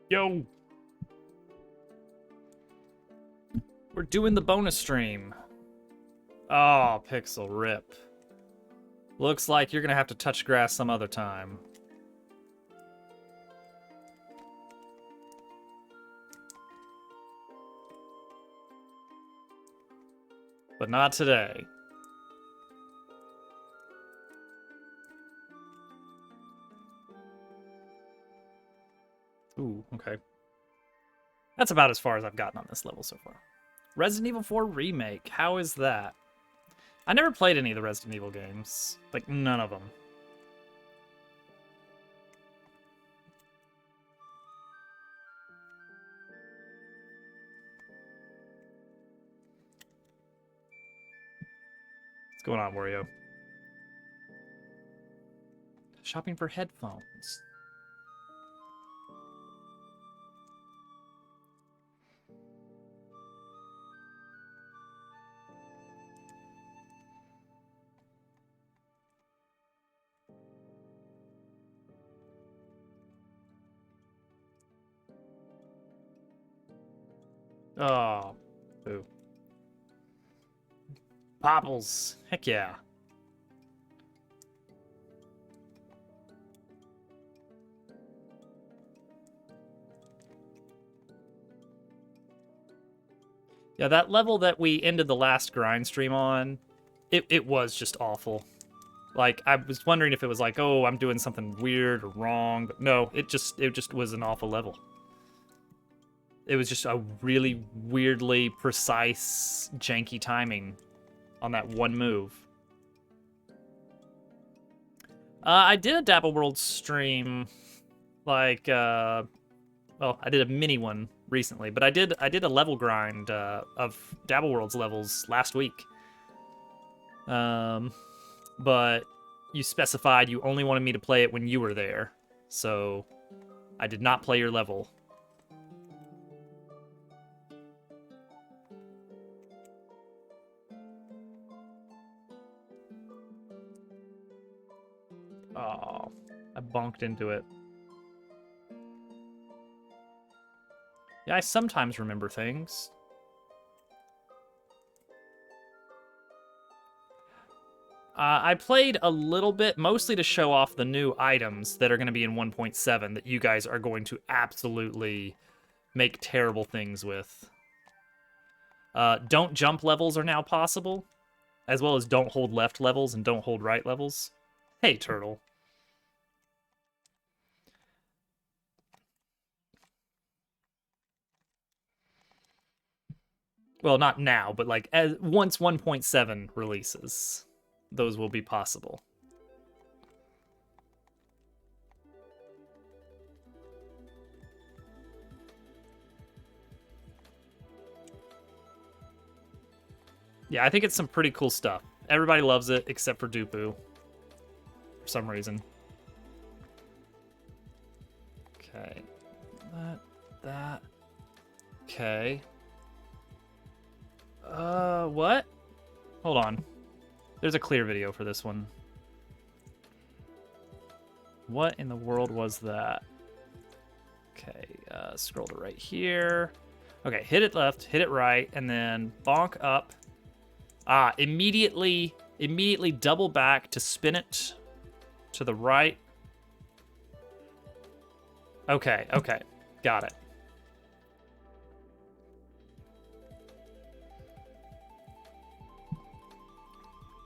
Yo! We're doing the bonus stream. Oh, Pixel, rip. Looks like you're gonna have to touch grass some other time. But not today. Ooh, okay. That's about as far as I've gotten on this level so far. Resident Evil 4 Remake, how is that? I never played any of the Resident Evil games. Like, none of them. What's going on, Wario? Shopping for headphones. Oh, boo. Popples. Heck yeah. Yeah, that level that we ended the last grind stream on, it was just awful. Like, I was wondering if it was like, oh, I'm doing something weird or wrong, but no, it just was an awful level. It was just a really weirdly precise, janky timing on that one move. I did a Dabble World stream, like, well, I did a mini one recently, but I did a level grind of Dabble World's levels last week. But you specified you only wanted me to play it when you were there, so I did not play your level. Oh, I bonked into it. Yeah, I sometimes remember things. I played a little bit, mostly to show off the new items that are going to be in 1.7 that you guys are going to absolutely make terrible things with. Don't jump levels are now possible, as well as don't hold left levels and don't hold right levels. Hey, Turtle. Well, not now, but like once 1.7 releases, those will be possible. Yeah, I think it's some pretty cool stuff. Everybody loves it except for Dupu, for some reason. Okay, that. Okay. What? Hold on. There's a clear video for this one. What in the world was that? Okay, scroll to right here. Okay, hit it left, hit it right, and then bonk up. Immediately double back to spin it to the right. Okay, got it.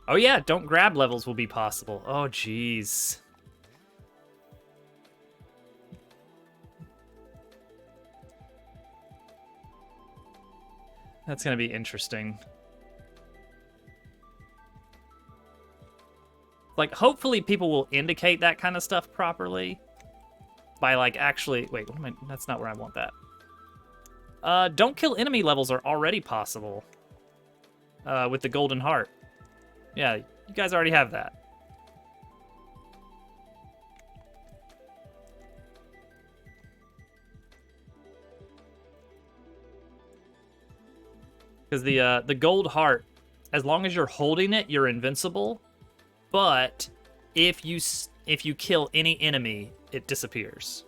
Oh yeah, don't grab levels will be possible. Oh jeez. That's gonna be interesting. Like, hopefully people will indicate that kind of stuff properly by, like, actually... Wait, what am I... That's not where I want that. Don't kill enemy levels are already possible with the golden heart. Yeah, you guys already have that. Because the gold heart, as long as you're holding it, you're invincible. But if you kill any enemy, it disappears.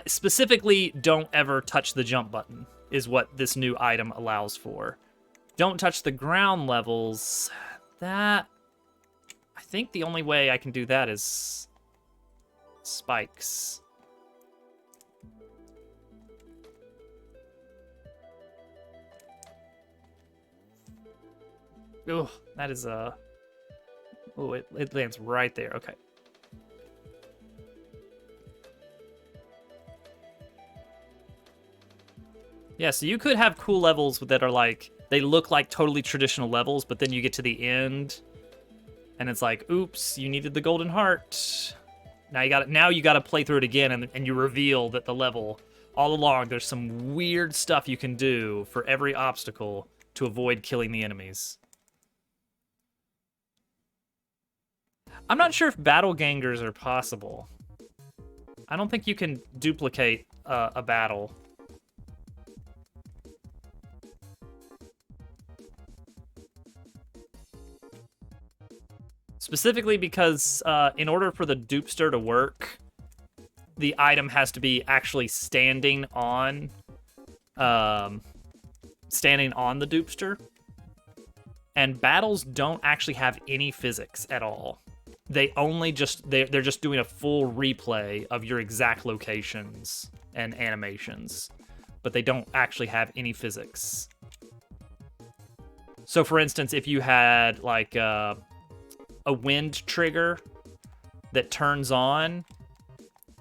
Specifically, don't ever touch the jump button, is what this new item allows for. Don't touch the ground levels. That... I think the only way I can do that is... spikes. Oh, that is a... Oh, it lands right there. Okay. Yeah, so you could have cool levels that are like... They look like totally traditional levels, but then you get to the end, and it's like, oops, you needed the golden heart. Now you gotta play through it again, and you reveal that the level, all along, there's some weird stuff you can do for every obstacle to avoid killing the enemies. I'm not sure if battle gangers are possible. I don't think you can duplicate a battle. Specifically because in order for the dupster to work, the item has to be actually standing on the dupster. And battles don't actually have any physics at all. They're just doing a full replay of your exact locations and animations, but they don't actually have any physics. So for instance, if you had like a wind trigger that turns on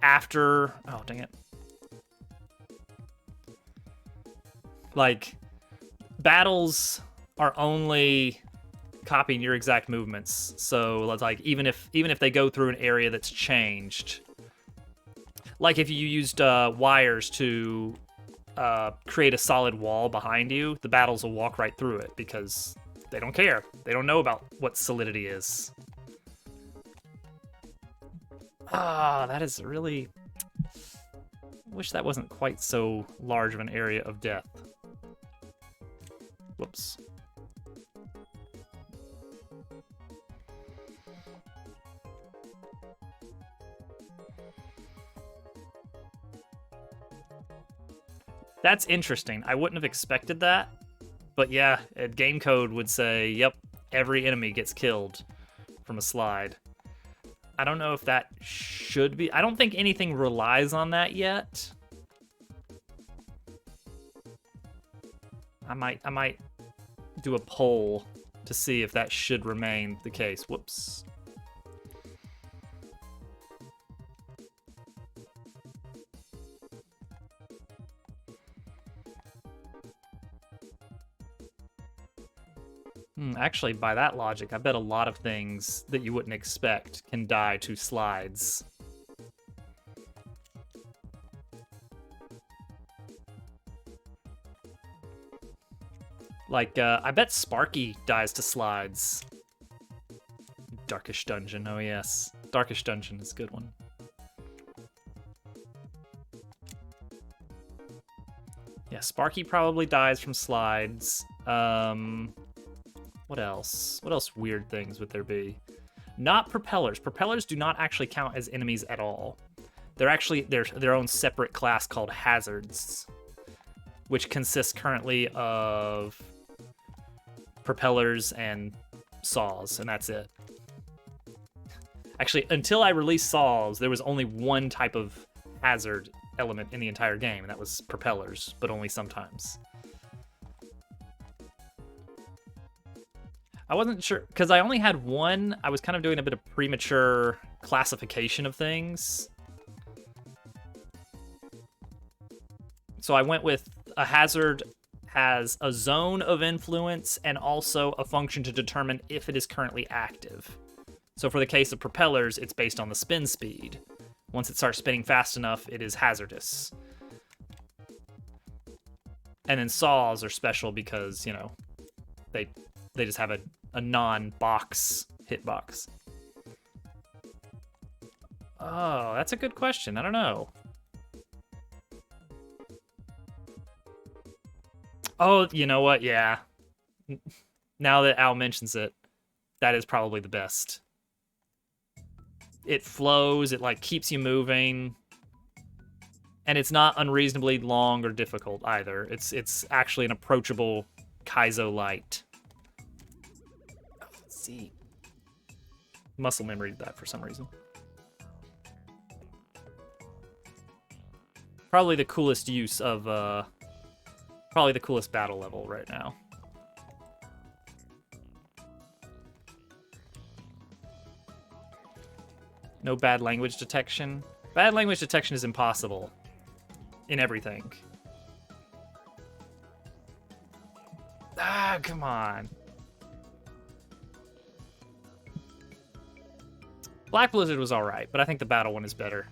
after... Oh, dang it. Like, battles are only copying your exact movements. So, like, even if they go through an area that's changed, like if you used wires to create a solid wall behind you, the battles will walk right through it because they don't care. They don't know about what solidity is. Ah, that is really... Wish that wasn't quite so large of an area of death. Whoops. That's interesting. I wouldn't have expected that. But yeah, game code would say, yep, every enemy gets killed from a slide. I don't know if that should be... I don't think anything relies on that yet. I might do a poll to see if that should remain the case. Whoops. Actually, by that logic, I bet a lot of things that you wouldn't expect can die to slides. Like, I bet Sparky dies to slides. Darkish Dungeon, oh yes. Darkish Dungeon is a good one. Yeah, Sparky probably dies from slides. What else? What else weird things would there be? Not propellers. Propellers do not actually count as enemies at all. They're actually their own separate class called hazards, which consists currently of propellers and saws, and that's it. Actually, until I released saws, there was only one type of hazard element in the entire game, and that was propellers, but only sometimes. I wasn't sure, because I only had one. I was kind of doing a bit of premature classification of things. So I went with a hazard has a zone of influence and also a function to determine if it is currently active. So for the case of propellers, it's based on the spin speed. Once it starts spinning fast enough, it is hazardous. And then saws are special because, you know, they just have a non-box hitbox. Oh, that's a good question. I don't know. Oh, you know what? Yeah. Now that Al mentions it, that is probably the best. It flows, it like keeps you moving. And it's not unreasonably long or difficult either. It's actually an approachable Kaizo light. Let's see. Muscle memory that for some reason. Probably the coolest use of, probably the coolest battle level right now. No bad language detection. Bad language detection is impossible in everything. Ah, come on. Black Blizzard was alright, but I think the battle one is better.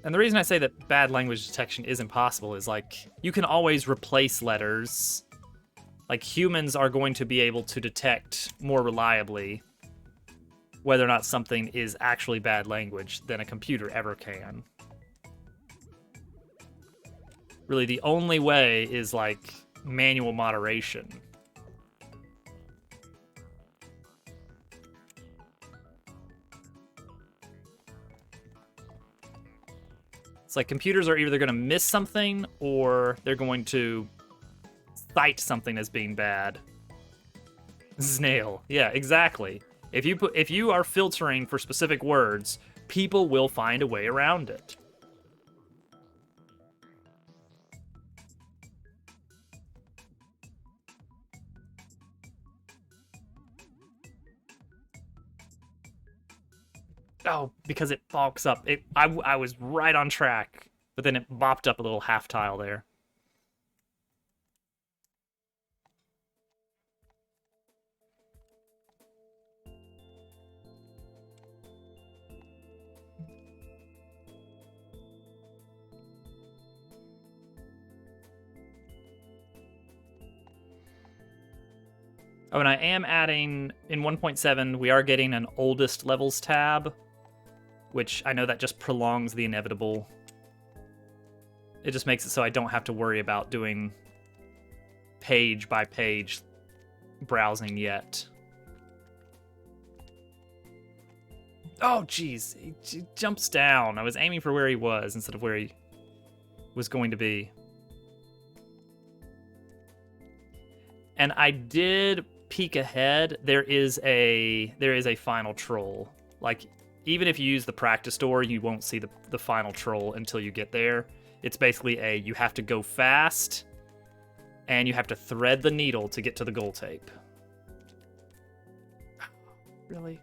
And the reason I say that bad language detection is impossible is, like, you can always replace letters. Like, humans are going to be able to detect more reliably whether or not something is actually bad language than a computer ever can. Really, the only way is, like, manual moderation. It's like computers are either going to miss something or they're going to cite something as being bad. Snail. Yeah, exactly. If you are filtering for specific words, people will find a way around it. Oh, because it bulks up. I was right on track, but then it bopped up a little half tile there. Oh, and I am adding, in 1.7, we are getting an oldest levels tab, which I know that just prolongs the inevitable. It just makes it so I don't have to worry about doing page by page browsing yet. Oh, jeez. He jumps down. I was aiming for where he was instead of where he was going to be. And I did peek ahead. There is a final troll. Like, even if you use the practice door, you won't see the final troll until you get there. It's basically you have to go fast, and you have to thread the needle to get to the goal tape. Really?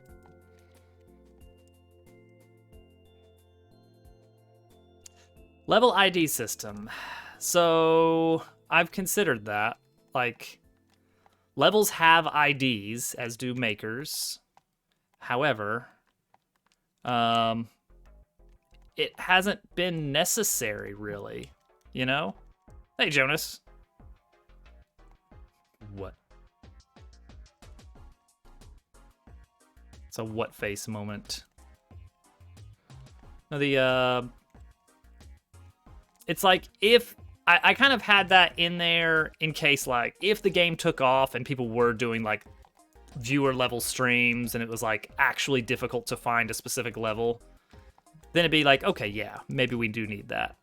Level ID system. So, I've considered that. Like, levels have IDs, as do makers. However, it hasn't been necessary, really. You know? Hey, Jonas. What? It's a what face moment. No, it's like if I kind of had that in there in case, like, if the game took off and people were doing, like, viewer level streams and it was, like, actually difficult to find a specific level, then it'd be like, okay, yeah, maybe we do need that.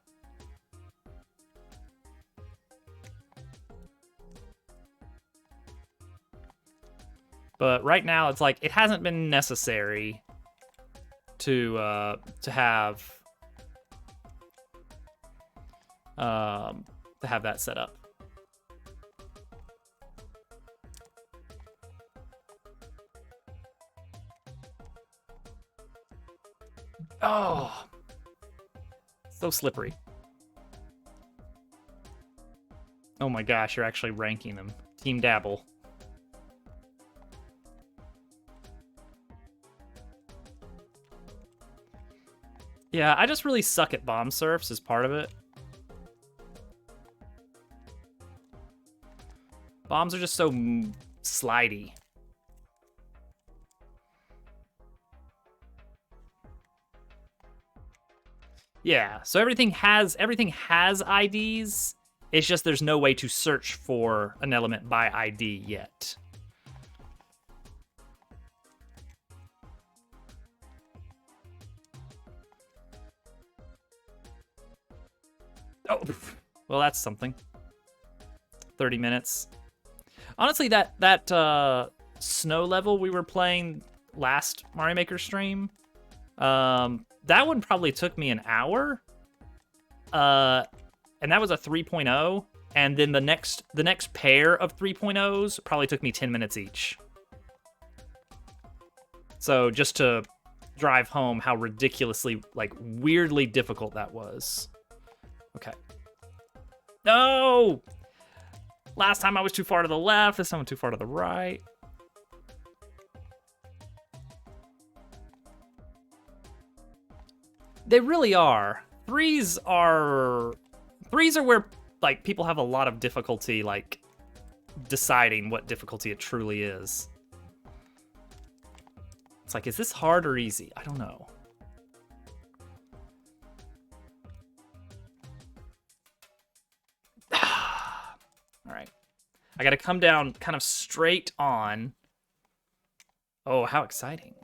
But right now, it's like, it hasn't been necessary to have that set up. Oh, so slippery. Oh my gosh, you're actually ranking them. Team Dabble. Yeah, I just really suck at bomb surfs as part of it. Bombs are just so slidey. Yeah, so everything has IDs. It's just there's no way to search for an element by ID yet. Oh, well, that's something. 30 minutes. Honestly, that snow level we were playing last Mario Maker stream, that one probably took me an hour. And that was a 3.0. And then the next pair of 3.0s probably took me 10 minutes each. So just to drive home how ridiculously, like, weirdly difficult that was. Okay. No! Last time I was too far to the left, this time I'm too far to the right. They really are. Threes are where, like, people have a lot of difficulty, like, deciding what difficulty it truly is. It's like, is this hard or easy? I don't know. All right. I gotta come down kind of straight on. Oh, how exciting.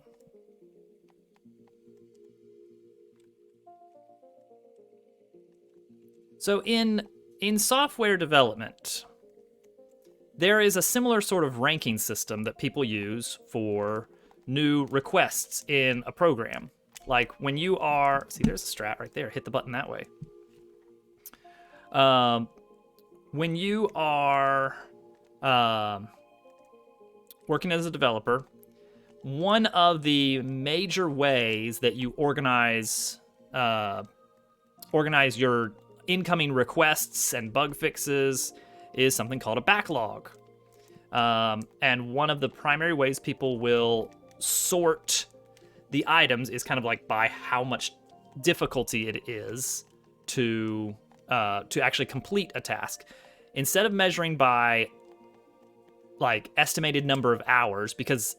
So in software development, there is a similar sort of ranking system that people use for new requests in a program. Like when you are, see, there's a strat right there. Hit the button that way. When you are working as a developer, one of the major ways that you organize your incoming requests and bug fixes is something called a backlog. And one of the primary ways people will sort the items is kind of like by how much difficulty it is to actually complete a task. Instead of measuring by like estimated number of hours, because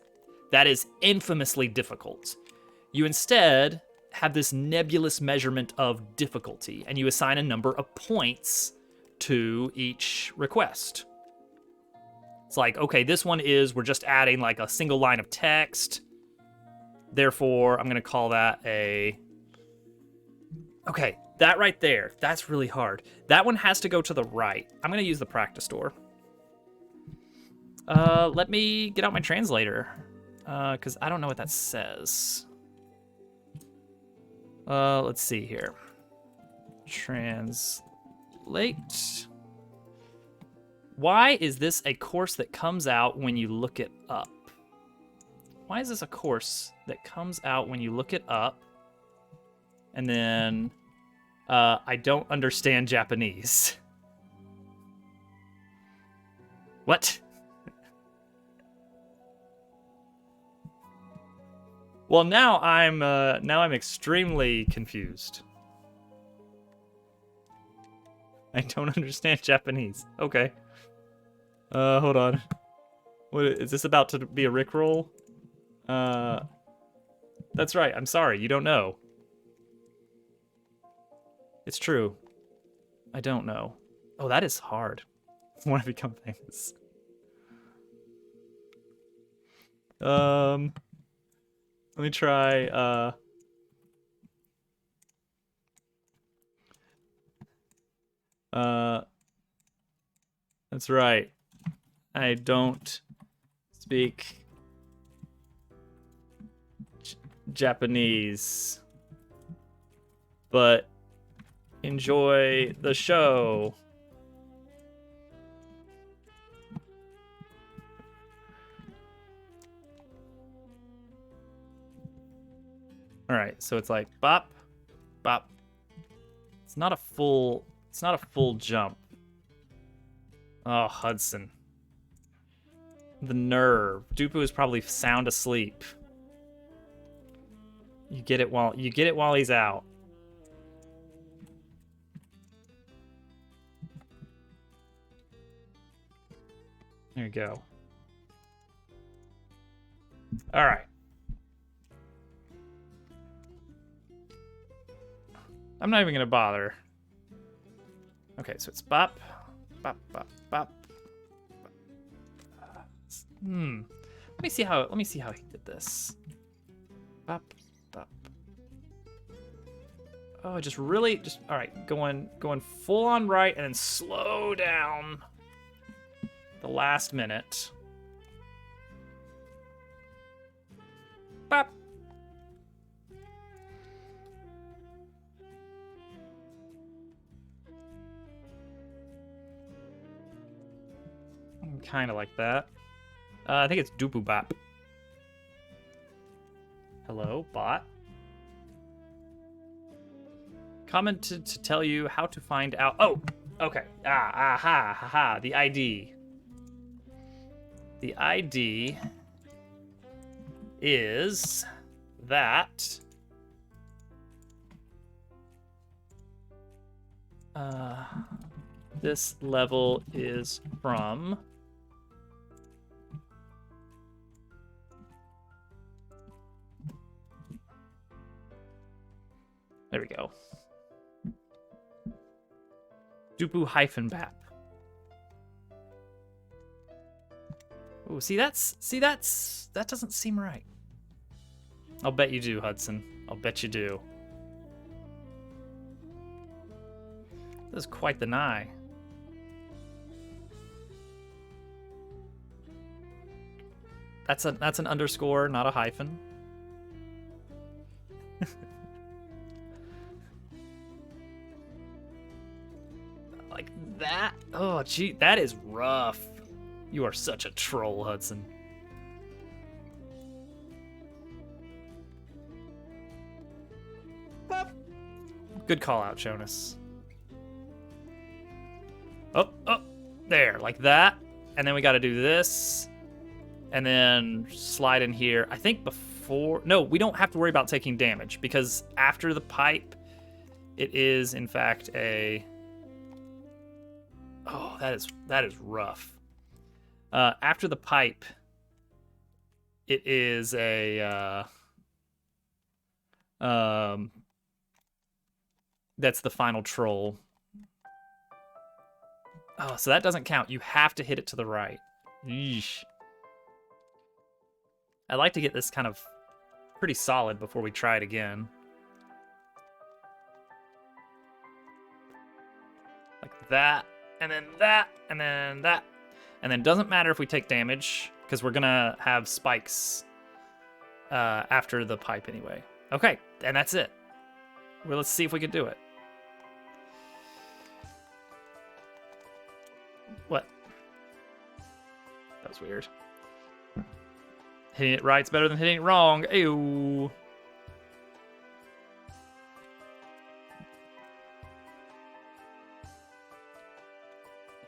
that is infamously difficult, you instead have this nebulous measurement of difficulty, and you assign a number of points to each request. It's like, okay, this one is, we're just adding like a single line of text. Therefore, I'm gonna call that a, okay, that right there, that's really hard. That one has to go to the right. I'm gonna use the practice door. Let me get out my translator, because I don't know what that says. Let's see here. Translate. Why is this a course that comes out when you look it up? Why is this a course that comes out when you look it up? And then, I don't understand Japanese. What? Well, now I'm extremely confused. I don't understand Japanese. Okay. Hold on. What is this about to be a Rickroll? That's right. I'm sorry. You don't know. It's true. I don't know. Oh, that is hard. I want to become famous. Let me try, that's right. I don't speak Japanese, but enjoy the show. All right, so it's like bop, bop. It's not a full jump. Oh, Hudson. The nerve. Dupu is probably sound asleep. You get it while he's out. There you go. All right. I'm not even gonna bother. Okay, so it's bop, bop, bop, bop. Let me see how he did this. Bop, bop. Oh, just really, all right, going full on right and then slow down the last minute. Bop. Kind of like that. I think it's Dupu Bop. Hello, bot. Comment to tell you how to find out. Oh, okay. Aha. The ID. The ID is that. This level is from. There we go. Dupu-Bap. Oh, that doesn't seem right. I'll bet you do, Hudson. I'll bet you do. This is quite the nigh. That's an underscore, not a hyphen. Like that? Oh, gee, that is rough. You are such a troll, Hudson. Good call out, Jonas. Oh, there, like that. And then we got to do this. And then slide in here. I think before... No, we don't have to worry about taking damage, because after the pipe, it is, in fact, a... Oh, that is rough. After the pipe, it is a... that's the final troll. Oh, so that doesn't count. You have to hit it to the right. Yeesh. I'd like to get this kind of pretty solid before we try it again. Like that, and then that, and then that. And then doesn't matter if we take damage, because we're gonna have spikes after the pipe anyway. Okay, and that's it. Well, let's see if we can do it. What? That was weird. Hitting it right's better than hitting it wrong. Ew.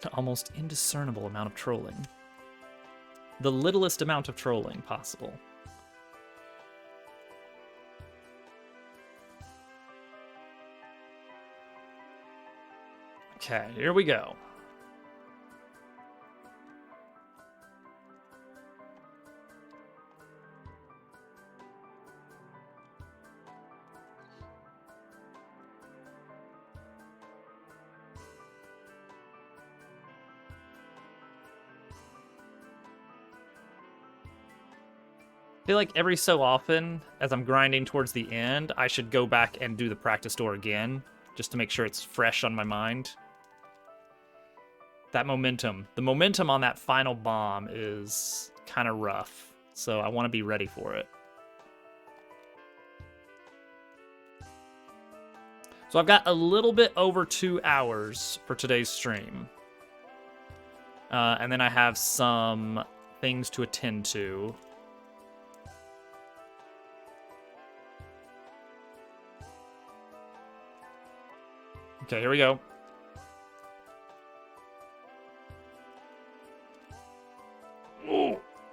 The almost indiscernible amount of trolling. The littlest amount of trolling possible. Okay, here we go. I feel like every so often, as I'm grinding towards the end, I should go back and do the practice door again, just to make sure it's fresh on my mind. That momentum. The momentum on that final bomb is kind of rough, so I want to be ready for it. So I've got a little bit over 2 hours for today's stream. And then I have some things to attend to. Okay, here we go.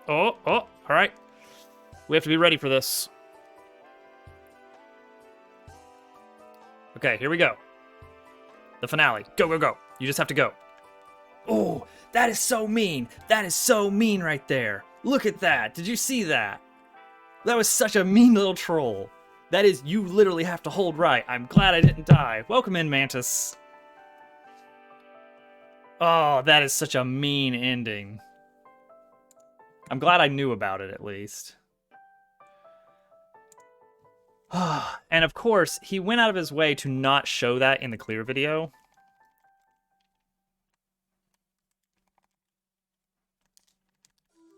Oh, all right. We have to be ready for this. Okay, here we go. The finale. Go, go, go. You just have to go. Oh, that is so mean. That is so mean right there. Look at that. Did you see that? That was such a mean little troll. That is, you literally have to hold right. I'm glad I didn't die. Welcome in, Mantis. Oh, that is such a mean ending. I'm glad I knew about it, at least. And of course, he went out of his way to not show that in the clear video.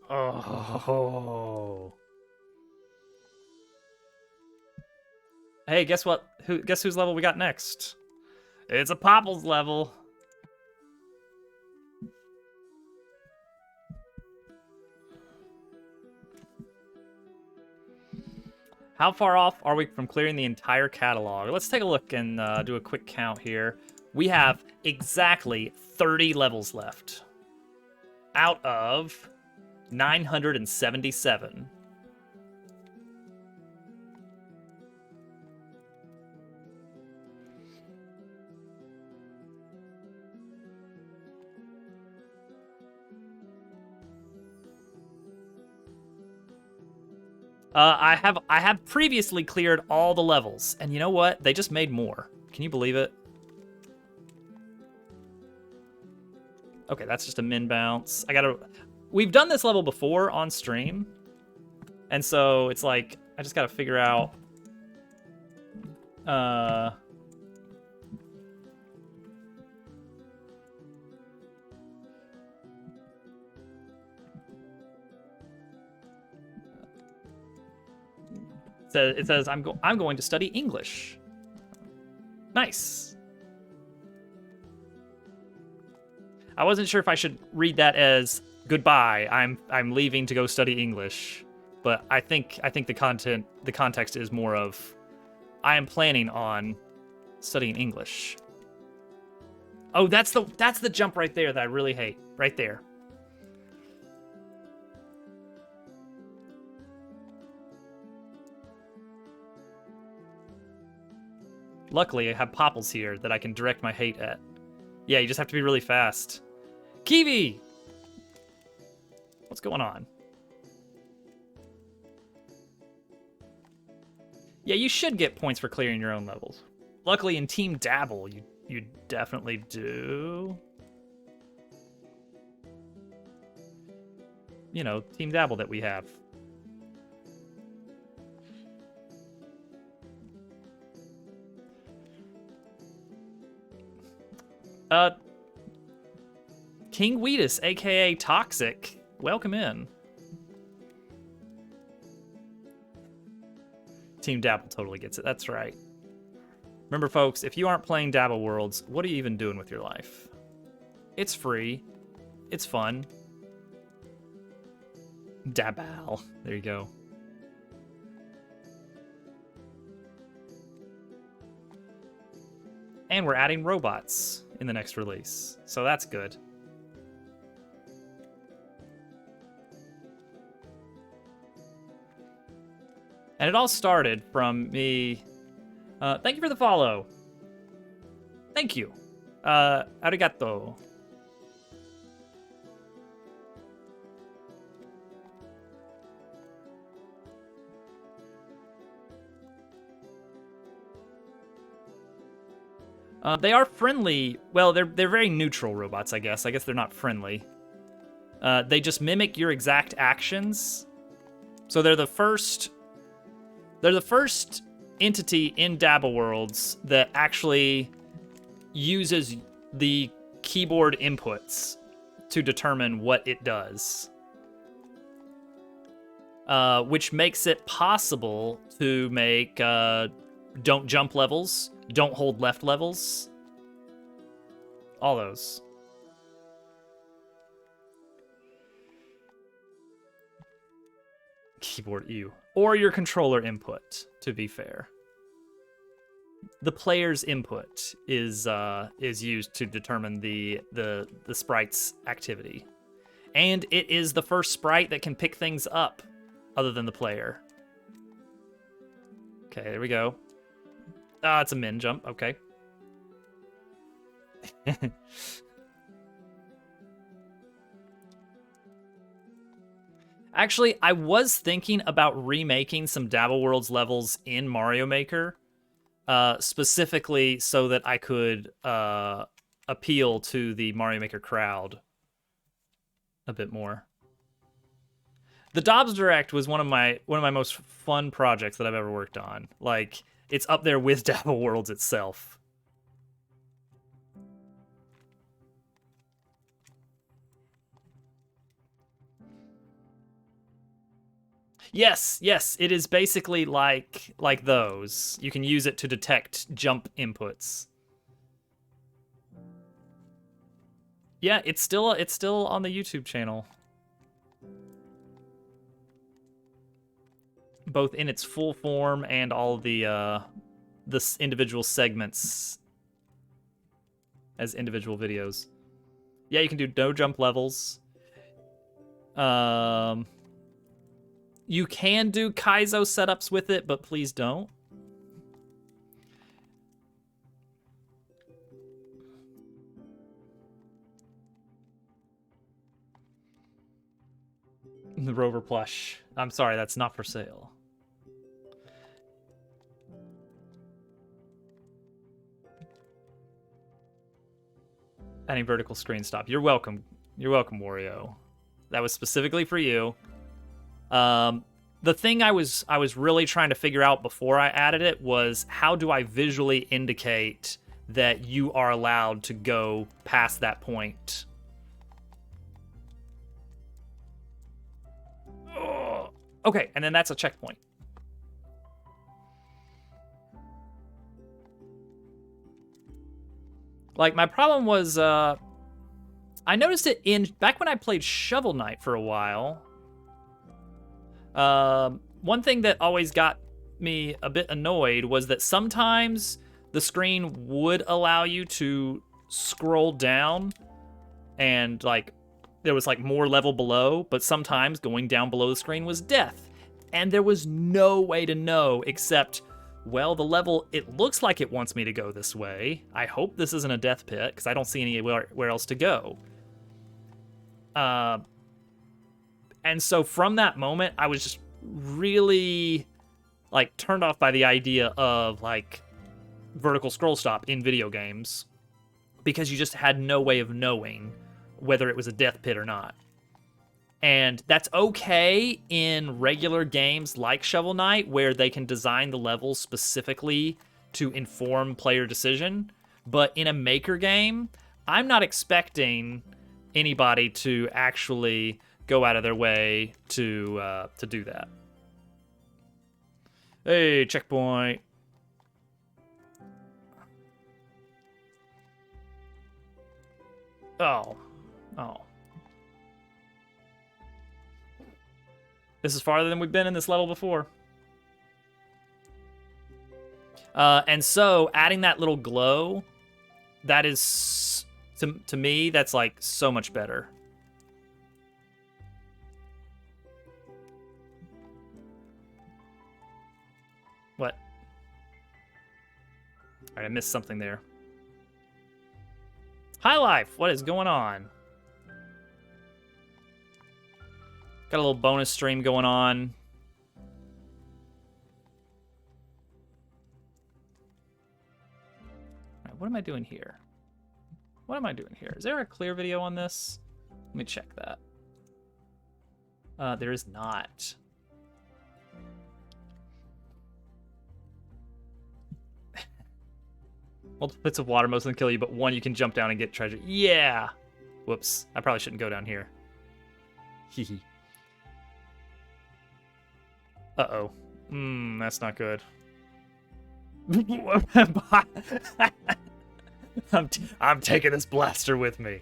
Oh. Hey, guess what? Guess whose level we got next? It's a Popples level. How far off are we from clearing the entire catalog? Let's take a look and do a quick count here. We have exactly 30 levels left out of 977. I have previously cleared all the levels, and you know what? They just made more. Can you believe it? Okay, that's just a min bounce. We've done this level before on stream, and so it's like I just gotta figure out. It says I'm going to study English. Nice. I wasn't sure if I should read that as goodbye. I'm leaving to go study English, but I think the context is more of I am planning on studying English. Oh, that's the jump right there that I really hate. Right there. Luckily, I have Popples here that I can direct my hate at. Yeah, you just have to be really fast. Kiwi! What's going on? Yeah, you should get points for clearing your own levels. Luckily, in Team Dabble, you definitely do. You know, Team Dabble that we have. King Wheatus, aka Toxic, welcome in. Team Dabble totally gets it, that's right. Remember, folks, if you aren't playing Dabble Worlds, what are you even doing with your life? It's free. It's fun. Dabble. There you go. And we're adding robots in the next release, so that's good. And it all started from me. Thank you for the follow. Thank you. Arigato. They are friendly. Well, they're very neutral robots, I guess. I guess they're not friendly. They just mimic your exact actions. So they're the first entity in Dabble Worlds that actually uses the keyboard inputs to determine what it does. Which makes it possible to make don't jump levels, don't hold left levels. All those. Keyboard ew. Or your controller input, to be fair. The player's input is used to determine the sprite's activity. And it is the first sprite that can pick things up other than the player. Okay, there we go. It's a min jump, okay. Actually, I was thinking about remaking some Dabble Worlds levels in Mario Maker, specifically so that I could appeal to the Mario Maker crowd a bit more. The Dobbs Direct was one of my most fun projects that I've ever worked on. Like, it's up there with Dabble Worlds itself. Yes, it is basically like those. You can use it to detect jump inputs. Yeah, it's still on the YouTube channel. Both in its full form and all the individual segments as individual videos. Yeah, you can do no jump levels. You can do Kaizo setups with it, but please don't. The Rover plush. I'm sorry, that's not for sale. Adding vertical screen stop. You're welcome. You're welcome, Wario. That was specifically for you. The thing I was really trying to figure out before I added it was, how do I visually indicate that you are allowed to go past that point? Oh, okay, and then that's a checkpoint. Like, my problem was, I noticed it back when I played Shovel Knight for a while. One thing that always got me a bit annoyed was that sometimes the screen would allow you to scroll down and, like, there was, like, more level below, but sometimes going down below the screen was death. And there was no way to know except, well, the level, it looks like it wants me to go this way. I hope this isn't a death pit, because I don't see anywhere else to go. And so from that moment, I was just really, like, turned off by the idea of, like, vertical scroll stop in video games, because you just had no way of knowing whether it was a death pit or not. And that's okay in regular games like Shovel Knight, where they can design the levels specifically to inform player decision. But in a Maker game, I'm not expecting anybody to actually go out of their way to do that. Hey, checkpoint. Oh. This is farther than we've been in this level before. And so, adding that little glow, that is, to me, that's, like, so much better. What? Alright, I missed something there. High Life, what is going on? Got a little bonus stream going on. All right, what am I doing here? What am I doing here? Is there a clear video on this? Let me check that. There is not. Multiple pits of water, most of them kill you, but one you can jump down and get treasure. Yeah! Whoops, I probably shouldn't go down here. Hehe. Uh-oh. That's not good. I'm taking this blaster with me.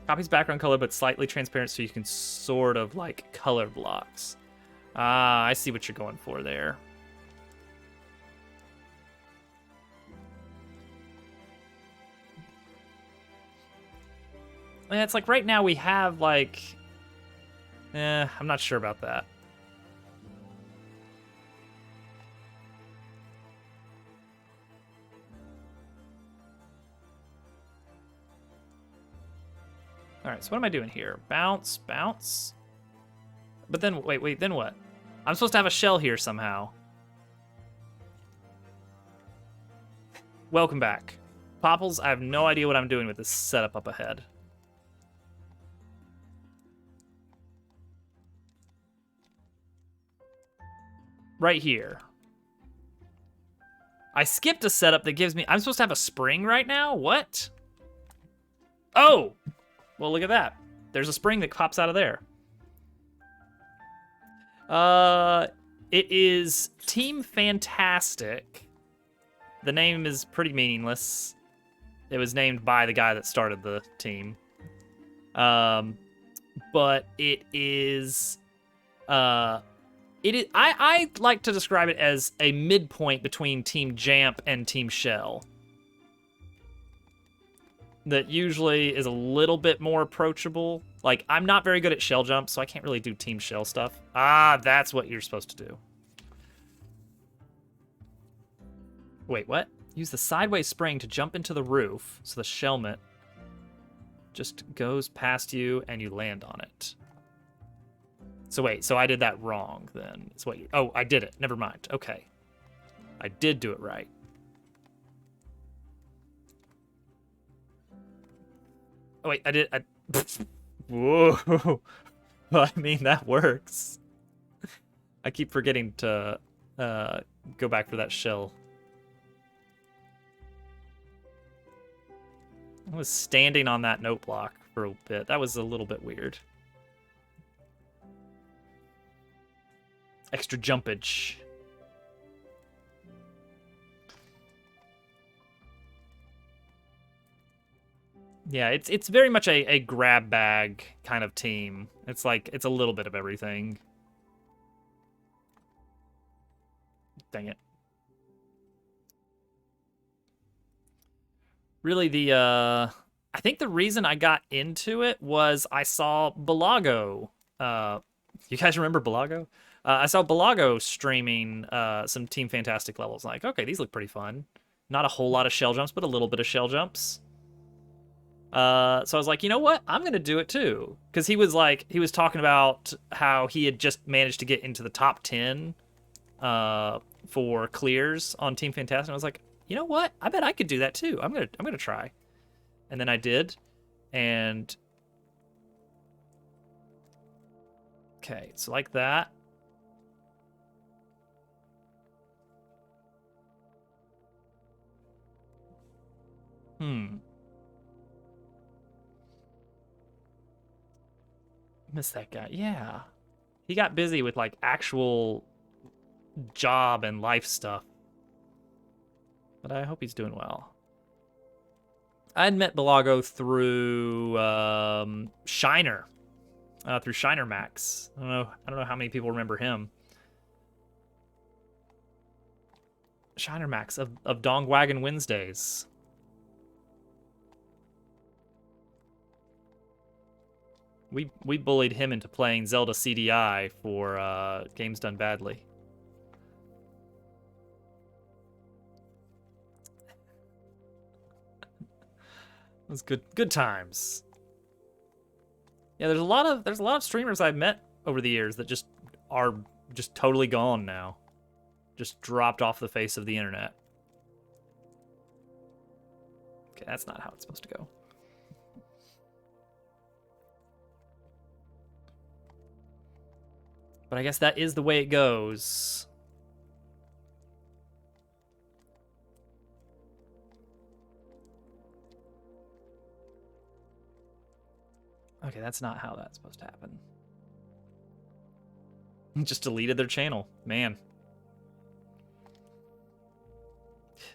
Copies background color, but slightly transparent so you can sort of, like, color blocks. Ah, I see what you're going for there. Yeah, it's like right now we have, like... I'm not sure about that. Alright, so what am I doing here? Bounce, bounce. But then, wait, then what? I'm supposed to have a shell here somehow. Welcome back. Popples, I have no idea what I'm doing with this setup up ahead. right here. I skipped a setup that gives me... I'm supposed to have a spring right now? What? Oh! Well, look at that. There's a spring that pops out of there. It is Team Fantastic. The name is pretty meaningless. It was named by the guy that started the team. But it is... I like to describe it as a midpoint between Team Jamp and Team Shell. That usually is a little bit more approachable. Like, I'm not very good at shell jumps, so I can't really do Team Shell stuff. Ah, that's what you're supposed to do. Wait, what? Use the sideways spring to jump into the roof, so the shellmet just goes past you and you land on it. So wait, so I did that wrong then. It's what you... Oh, I did it. Never mind. Okay. I did do it right. Oh, wait, I did... Whoa. Well, I mean, that works. I keep forgetting to go back for that shell. I was standing on that note block for a bit. That was a little bit weird. Extra jumpage. Yeah, it's very much a grab bag kind of team. It's like, it's a little bit of everything. Dang it. Really, I think the reason I got into it was I saw Balago. You guys remember Balago? I saw Balago streaming some Team Fantastic levels. Like, okay, these look pretty fun. Not a whole lot of shell jumps, but a little bit of shell jumps. So I was like, you know what? I'm gonna do it too. Because he was talking about how he had just managed to get into the top 10 for clears on Team Fantastic. And I was like, you know what? I bet I could do that too. I'm gonna try. And then I did. And okay, so like that. Miss that guy. Yeah. He got busy with like actual job and life stuff. But I hope he's doing well. I had met Balago through Shiner. Through Shiner Max. I don't know how many people remember him. Shiner Max of Dong Wagon Wednesdays. We bullied him into playing Zelda CDI for games done badly. It was good times. Yeah, there's a lot of streamers I've met over the years that just are just totally gone now. Just dropped off the face of the internet. Okay, that's not how it's supposed to go. But I guess that is the way it goes. Okay, that's not how that's supposed to happen. Just deleted their channel, man.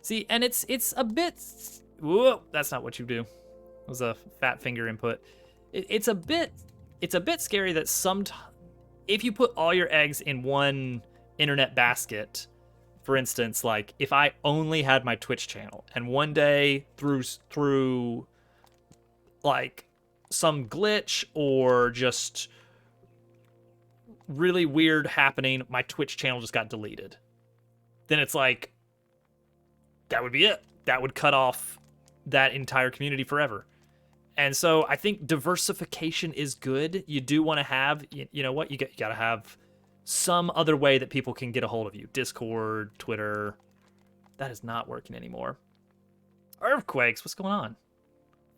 See, and it's a bit... Whoa, that's not what you do. It was a fat finger input. It's a bit scary that sometimes... If you put all your eggs in one internet basket, for instance, like if I only had my Twitch channel and one day through like some glitch or just really weird happening, my Twitch channel just got deleted, then it's like, that would be it. That would cut off that entire community forever. And so I think diversification is good. You do want to have, you know what, you got to have some other way that people can get a hold of you. Discord, Twitter. That is not working anymore. Earthquakes, what's going on?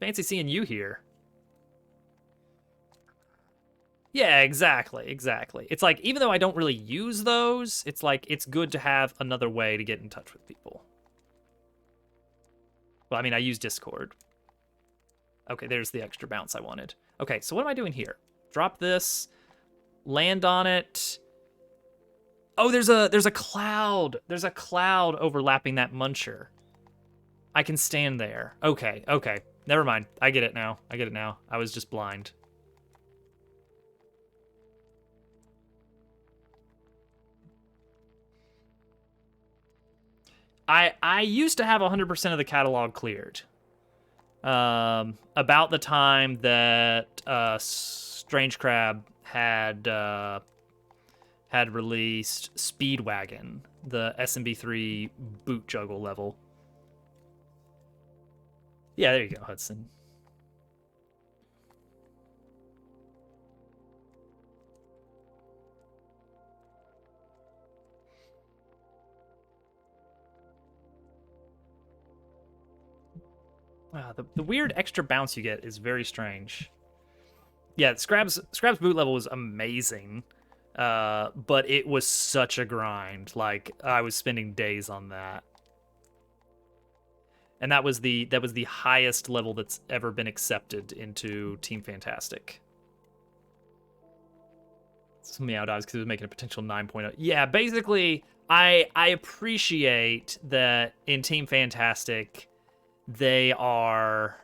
Fancy seeing you here. Yeah, exactly, exactly. It's like, even though I don't really use those, it's like, it's good to have another way to get in touch with people. Well, I mean, I use Discord. Okay, there's the extra bounce I wanted. Okay, so what am I doing here? Drop this, land on it. Oh, there's a cloud. There's a cloud overlapping that muncher. I can stand there. Okay, okay. Never mind. I get it now. I get it now. I was just blind. I used to have 100% of the catalog cleared. About the time that Strange Crab had released Speedwagon, the SMB3 boot juggle level. Yeah, there you go, Hudson. Wow, the weird extra bounce you get is very strange. Yeah, Scrab's boot level was amazing, but it was such a grind. Like, I was spending days on that, and that was the highest level that's ever been accepted into Team Fantastic. Some meow dives because it was making a potential 9.0. Yeah, basically, I appreciate that in Team Fantastic, they are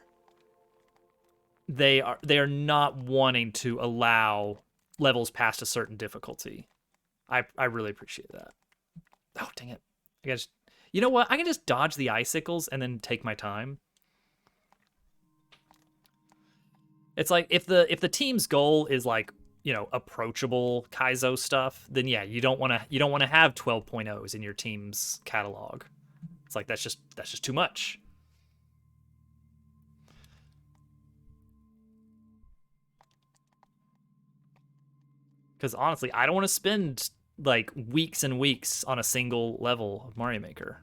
not wanting to allow levels past a certain difficulty. I really appreciate that. Oh, dang it. I guess, you know what? I can just dodge the icicles and then take my time. It's like, if the team's goal is like, you know, approachable Kaizo stuff, then yeah, you don't want to have 12.0s in your team's catalog. It's like, that's just too much. Because honestly, I don't want to spend like weeks and weeks on a single level of Mario Maker.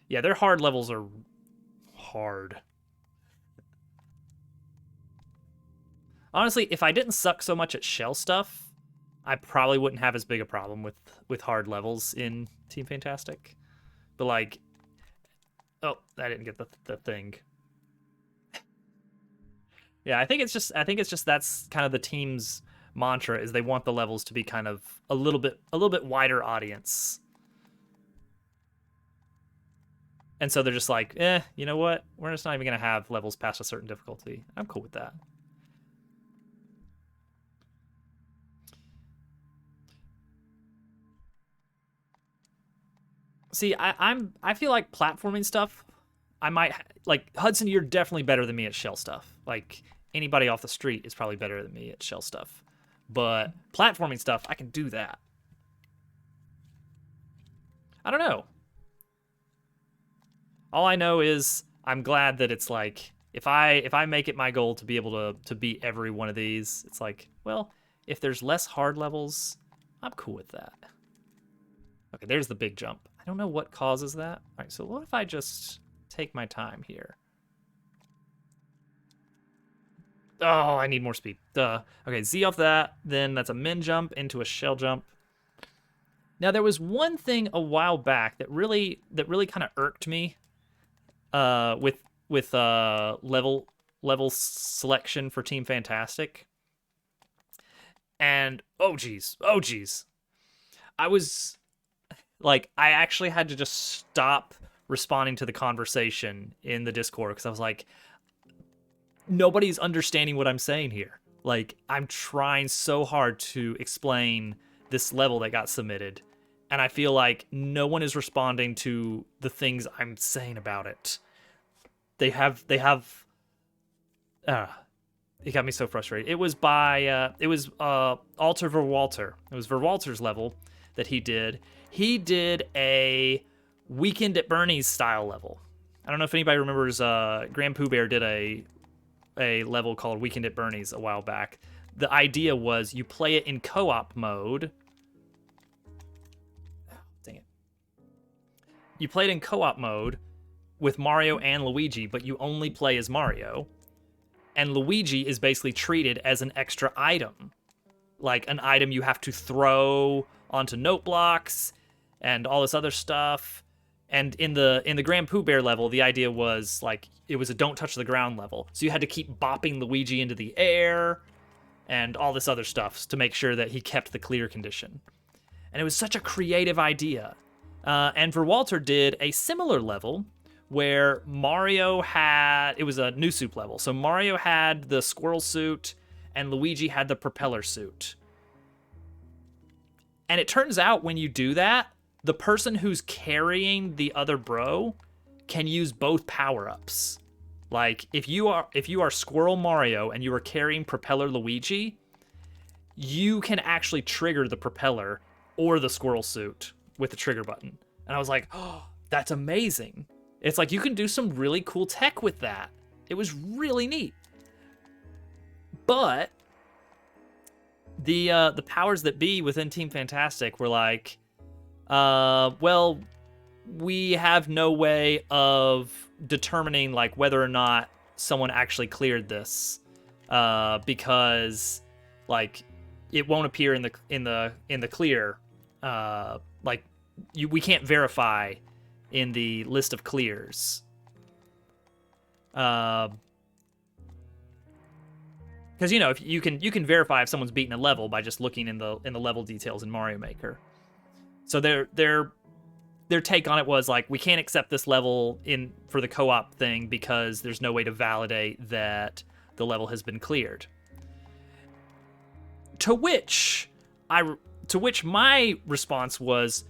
Yeah, their hard levels are hard. Honestly, if I didn't suck so much at shell stuff, I probably wouldn't have as big a problem with hard levels in Team Fantastic. But like, oh, I didn't get the thing. Yeah, I think it's just that's kind of the team's mantra, is they want the levels to be kind of a little bit wider audience. And so they're just like, you know what? We're just not even gonna have levels past a certain difficulty. I'm cool with that. See, I feel like platforming stuff, I might like, Hudson, you're definitely better than me at shell stuff. Like, anybody off the street is probably better than me at shell stuff. But platforming stuff, I can do that. I don't know. All I know is I'm glad that it's like, if I make it my goal to be able to beat every one of these, it's like, well, if there's less hard levels, I'm cool with that. Okay, there's the big jump. I don't know what causes that. All right, so what if I just take my time here? Oh, I need more speed. Duh. Okay, Z off that. Then that's a min jump into a shell jump. Now, there was one thing a while back that really kind of irked me with level selection for Team Fantastic. And oh geez. I was like, I actually had to just stop responding to the conversation in the Discord, because I was like, nobody's understanding what I'm saying here. Like, I'm trying so hard to explain this level that got submitted, and I feel like no one is responding to the things I'm saying about it. They have it got me so frustrated. It was by Alter Verwalter. It was Verwalter's level that he did. He did a Weekend at Bernie's style level. I don't know if anybody remembers, Grand Pooh Bear did a level called Weekend at Bernie's a while back. The idea was you play it in co-op mode. Oh, dang it. You play it in co-op mode with Mario and Luigi, but you only play as Mario. and Luigi is basically treated as an extra item, like an item you have to throw onto note blocks and all this other stuff. And in the Grand Pooh Bear level, the idea was like it was a don't touch the ground level, so you had to keep bopping Luigi into the air and all this other stuff to make sure that he kept the clear condition. And it was such a creative idea. And Verwalter did a similar level where Mario had, it was a new soup level. So Mario had the squirrel suit and Luigi had the propeller suit. And it turns out when you do that, the person who's carrying the other bro can use both power-ups. Like if you are Squirrel Mario and you are carrying Propeller Luigi, you can actually trigger the propeller or the squirrel suit with the trigger button. And I was like, oh, that's amazing. It's like you can do some really cool tech with that. It was really neat. But the powers that be within Team Fantastic were like, well, we have no way of determining like whether or not someone actually cleared this, because like it won't appear in the clear. Like we can't verify in the list of clears. Because you know, if you can verify if someone's beaten a level by just looking in the level details in Mario Maker. So their take on it was like, we can't accept this level for the co-op thing because there's no way to validate that the level has been cleared. To which my response was,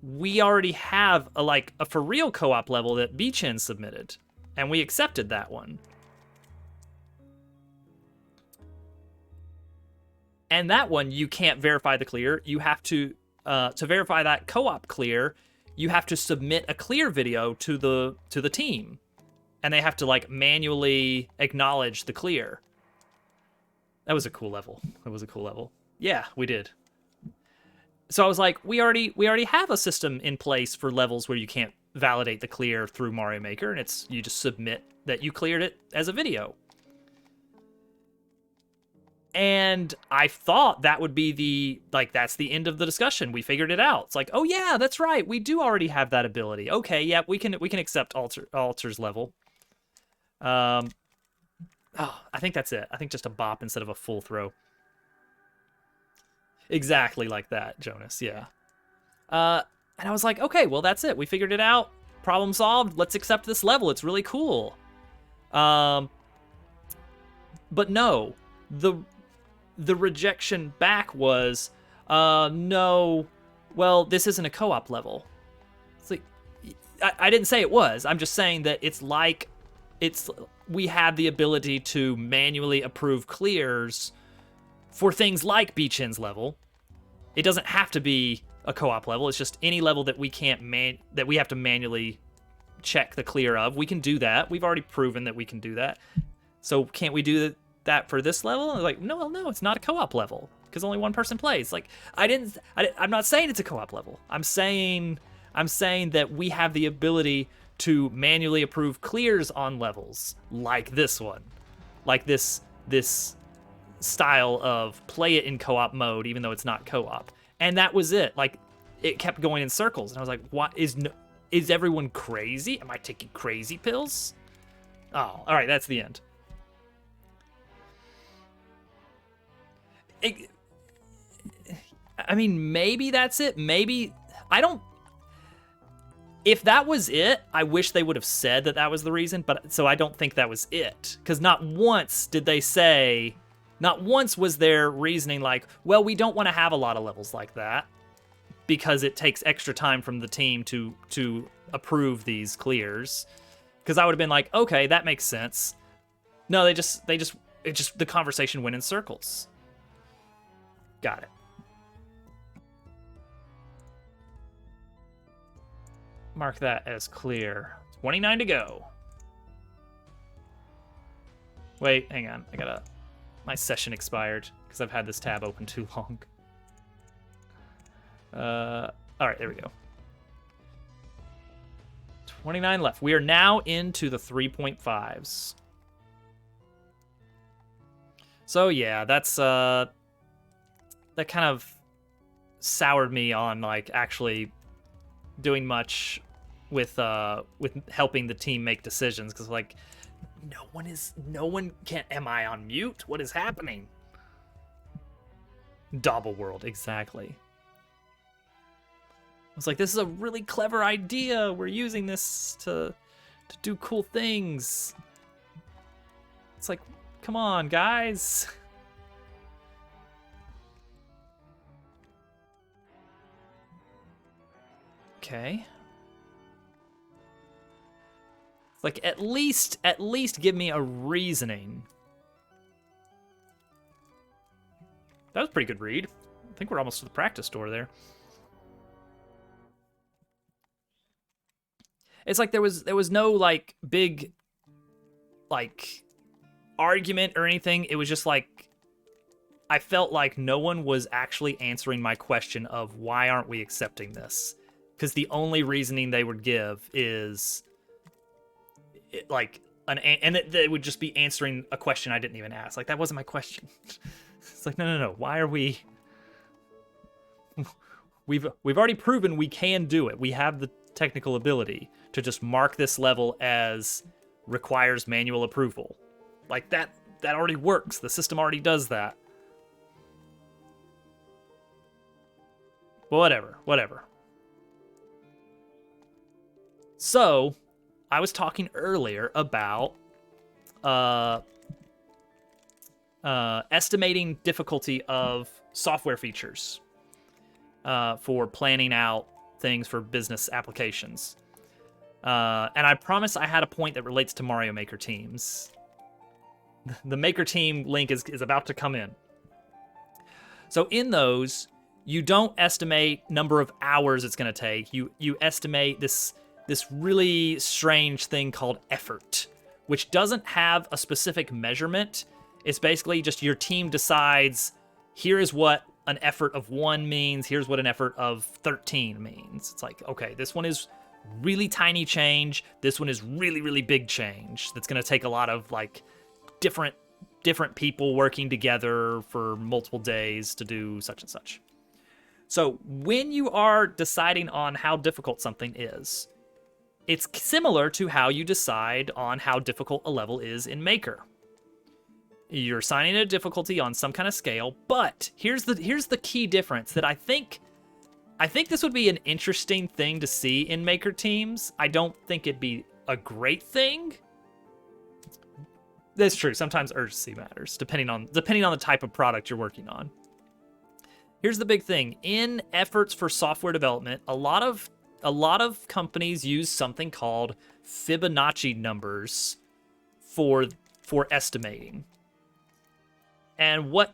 we already have a for real co-op level that Beachin submitted, and we accepted that one. And that one, you can't verify the clear. You have to verify that co-op clear, you have to submit a clear video to the team, and they have to like manually acknowledge the clear. That was a cool level. Yeah, we did. So I was like, we already have a system in place for levels where you can't validate the clear through Mario Maker, and you just submit that you cleared it as a video. And I thought that would be that's the end of the discussion. We figured it out. It's like, oh yeah, that's right. We do already have that ability. Okay, yeah, we can accept Alter's level. Oh, I think that's it. I think just a bop instead of a full throw. Exactly like that, Jonas, yeah. And I was like, okay, well, that's it. We figured it out. Problem solved. Let's accept this level. It's really cool. But no, the rejection back was, no, well, this isn't a co-op level. It's like, I didn't say it was. I'm just saying that we have the ability to manually approve clears for things like Beachin's level. It doesn't have to be a co-op level. It's just any level that we that we have to manually check the clear of. We can do that. We've already proven that we can do that. So can't we do that for this level? And like, no, it's not a co-op level because only one person plays. Like, I'm not saying it's a co-op level. I'm saying that we have the ability to manually approve clears on levels like this one, like this style of play it in co-op mode even though it's not co-op. And that was it. Like, it kept going in circles, and I was like, what is everyone crazy? Am I taking crazy pills? Oh, all right, that's the end. I mean, maybe that's it. Maybe if that was it, I wish they would have said that was the reason, but so I don't think that was it. Because not once was their reasoning like, well, we don't want to have a lot of levels like that because it takes extra time from the team to approve these clears. Because I would have been like, okay, that makes sense. No, the conversation went in circles. Got it. Mark that as clear. 29 to go. Wait, hang on. My session expired because I've had this tab open too long. All right, there we go. 29 left. We are now into the 3.5s. So yeah, that kind of soured me on like actually doing much with helping the team make decisions, because like no one can. Am I on mute? What is happening? Dobble World, exactly. I was like, this is a really clever idea. We're using this to do cool things. It's like, come on, guys. Okay. Like, at least give me a reasoning. That was a pretty good read. I think we're almost to the practice door there. It's like there was no like big like argument or anything. It was just like I felt like no one was actually answering my question of why aren't we accepting this? Because the only reasoning they would give is they would just be answering a question I didn't even ask. Like, that wasn't my question. It's like, no. Why are we? We've already proven we can do it. We have the technical ability to just mark this level as requires manual approval. Like, that already works. The system already does that. Whatever. So, I was talking earlier about estimating difficulty of software features for planning out things for business applications. And I promise I had a point that relates to Mario Maker teams. The Maker team link is about to come in. So in those, you don't estimate number of hours it's going to take. You estimate this really strange thing called effort, which doesn't have a specific measurement. It's basically just your team decides, here is what an effort of 1 means, here's what an effort of 13 means. It's like, okay, this one is really tiny change, this one is really, really big change. That's going to take a lot of like different people working together for multiple days to do such and such. So when you are deciding on how difficult something is, it's similar to how you decide on how difficult a level is in Maker. You're assigning a difficulty on some kind of scale, but here's the key difference that I think this would be an interesting thing to see in Maker teams. I don't think it'd be a great thing. That's true. Sometimes urgency matters, depending on the type of product you're working on. Here's the big thing. In efforts for software development, a lot of companies use something called Fibonacci numbers for estimating. And what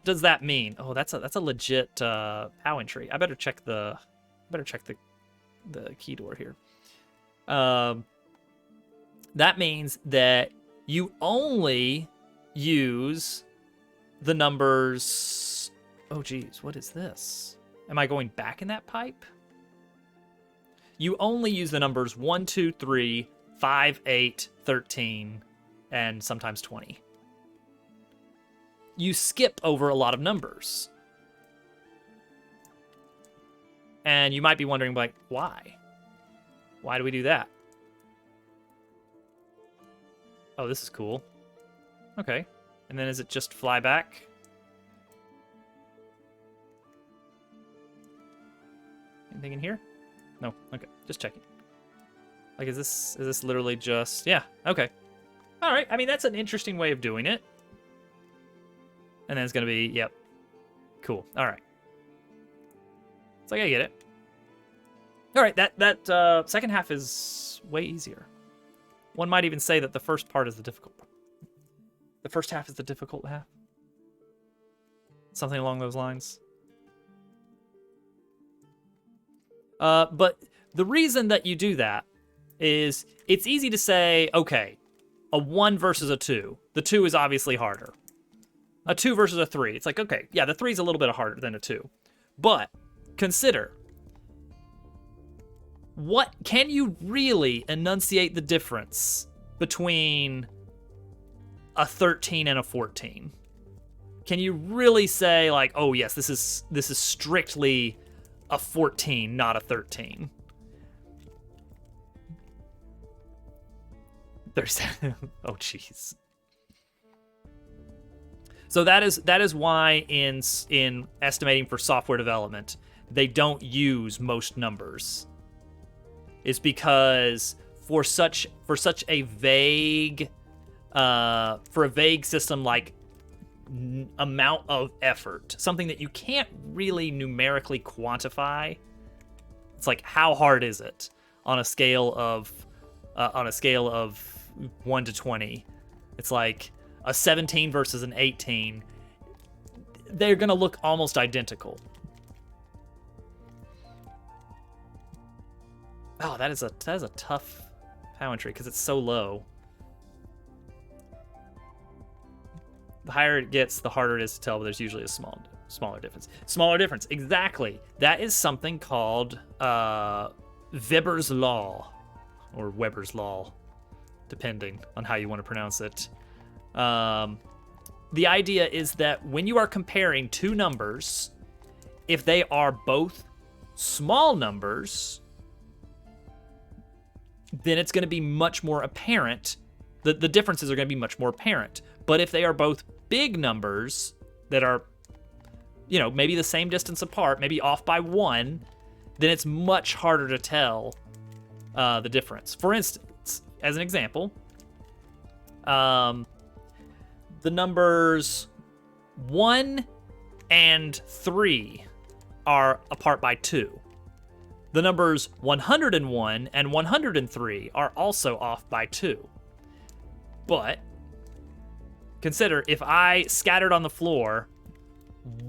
does that mean? Oh, that's a legit POW entry. I better check the key door here. That means that you only use the numbers. Oh geez, what is this? Am I going back in that pipe? You only use the numbers 1, 2, 3, 5, 8, 13, and sometimes 20. You skip over a lot of numbers. And you might be wondering, like, why? Why do we do that? Oh, this is cool. Okay. And then is it just fly back? Anything in here? No. Okay. Just checking. Like, is this literally just... Yeah. Okay. All right. I mean, that's an interesting way of doing it. And then it's going to be... Yep. Cool. All right. It's like, I get it. All right. That second half is way easier. One might even say that the first part is the difficult part. The first half is the difficult half. Something along those lines. But the reason that you do that is it's easy to say, okay, a 1 versus a 2. The 2 is obviously harder. A 2 versus a 3. It's like, okay, yeah, the 3 is a little bit harder than a 2. But consider, can you really enunciate the difference between a 13 and a 14? can you really say like, oh yes, this is strictly a 14, not a 13? There's oh jeez. So that is why in estimating for software development, they don't use most numbers. Is because for such a vague for a vague system like amount of effort, something that you can't really numerically quantify. It's like, how hard is it on a scale of 1 to 20? It's like a 17 versus an 18. They're gonna look almost identical. Oh, that is a tough power entry because it's so low. The higher it gets, the harder it is to tell, but there's usually a smaller difference. Smaller difference, exactly. That is something called Weber's Law, or Weber's Law, depending on how you want to pronounce it. The idea is that when you are comparing two numbers, if they are both small numbers, then it's going to be much more apparent. The differences are going to be much more apparent. But if they are both big numbers that are, you know, maybe the same distance apart, maybe off by 1, then it's much harder to tell the difference. For instance, as an example, the numbers 1 and 3 are apart by 2. The numbers 101 and 103 are also off by 2. But consider if I scattered on the floor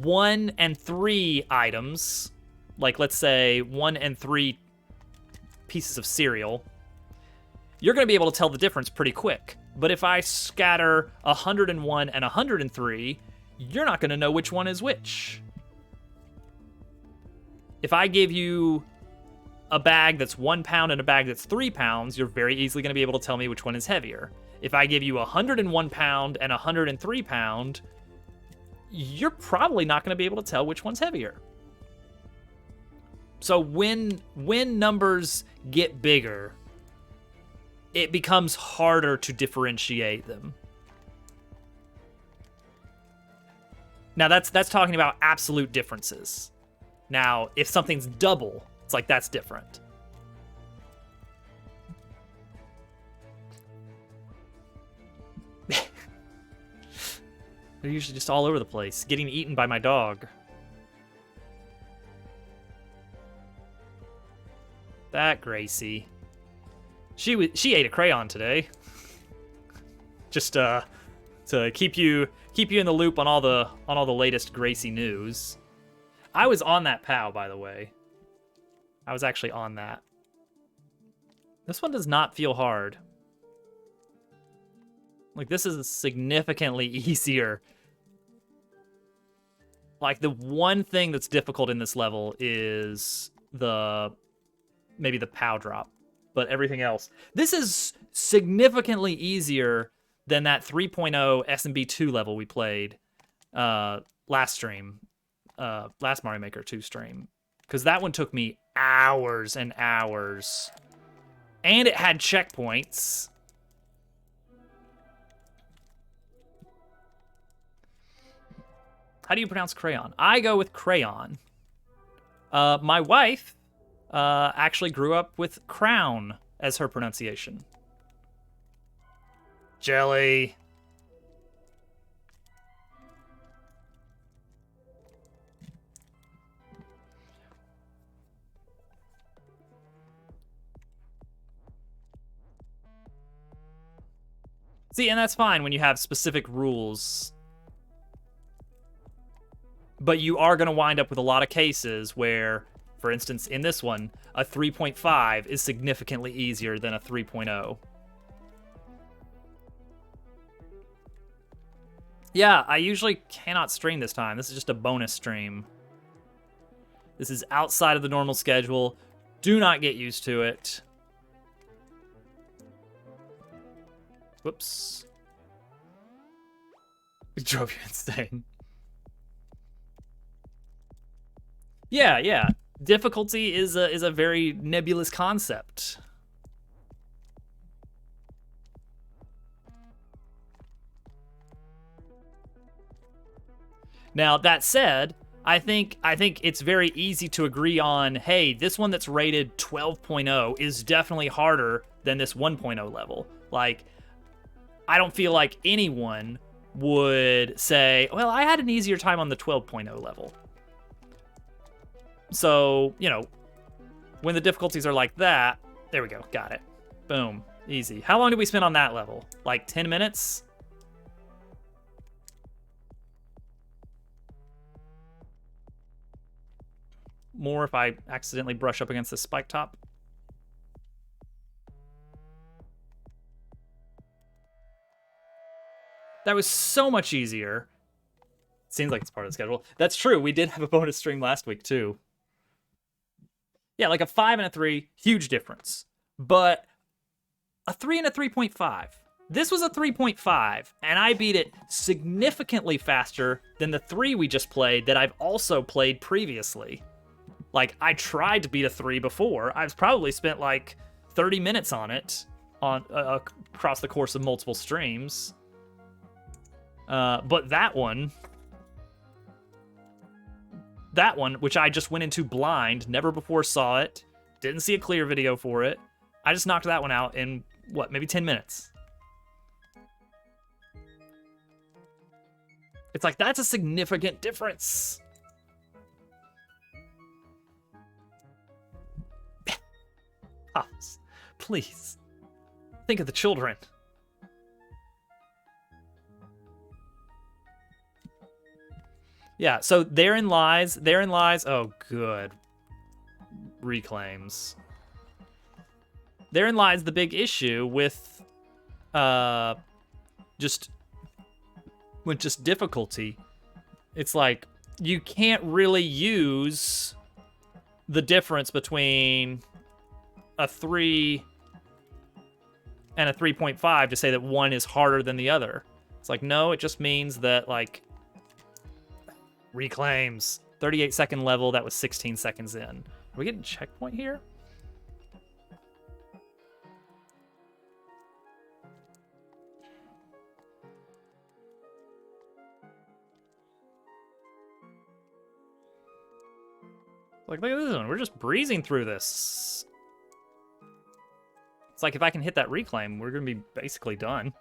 1 and 3 items, like let's say 1 and 3 pieces of cereal, you're going to be able to tell the difference pretty quick. But if I scatter 101 and 103, you're not going to know which one is which. If I give you a bag that's 1 pound and a bag that's 3 pounds, you're very easily going to be able to tell me which one is heavier. If I give you 101 pound and 103 pound, you're probably not going to be able to tell which one's heavier. So when numbers get bigger, it becomes harder to differentiate them. Now that's talking about absolute differences. Now, if something's double, it's like that's different. They're usually just all over the place, getting eaten by my dog. That Gracie. She ate a crayon today. Just to keep you in the loop on all the latest Gracie news. I was on that POW, by the way. I was actually on that. This one does not feel hard. Like, this is significantly easier. Like, the one thing that's difficult in this level is maybe the POW drop. But everything else. This is significantly easier than that 3.0 SMM2 level we played last stream. Last Mario Maker 2 stream. Because that one took me hours and hours. And it had checkpoints. How do you pronounce crayon? I go with crayon. My wife actually grew up with crown as her pronunciation. Jelly. See, and that's fine when you have specific rules. But you are going to wind up with a lot of cases where, for instance, in this one, a 3.5 is significantly easier than a 3.0. Yeah, I usually cannot stream this time. This is just a bonus stream. This is outside of the normal schedule. Do not get used to it. Whoops. It drove you insane. Yeah, yeah. Difficulty is a very nebulous concept. Now, that said, I think it's very easy to agree on, hey, this one that's rated 12.0 is definitely harder than this 1.0 level. Like, I don't feel like anyone would say, well, I had an easier time on the 12.0 level. So, you know, when the difficulties are like that, there we go, got it. Boom, easy. How long did we spend on that level? Like 10 minutes? More if I accidentally brush up against the spike top. That was so much easier. Seems like it's part of the schedule. That's true. We did have a bonus stream last week too. Yeah, like a 5 and a 3, huge difference. But a 3 and a 3.5. This was a 3.5, and I beat it significantly faster than the 3 we just played that I've also played previously. Like, I tried to beat a 3 before. I've probably spent like 30 minutes on it on across the course of multiple streams. But that one, which I just went into blind, never before saw it, didn't see a clear video for it. I just knocked that one out in, what, maybe 10 minutes. It's like, that's a significant difference. Pops, please, think of the children. Yeah, so therein lies, oh, good. Reclaims. Therein lies the big issue with, just difficulty. It's like, you can't really use the difference between a 3 and a 3.5 to say that one is harder than the other. It's like, no, it just means that, like, reclaims 38-second level, that was 16 seconds in. Are we getting a checkpoint here? Like, look at this one. We're just breezing through this. It's like, if I can hit that reclaim, we're going to be basically done.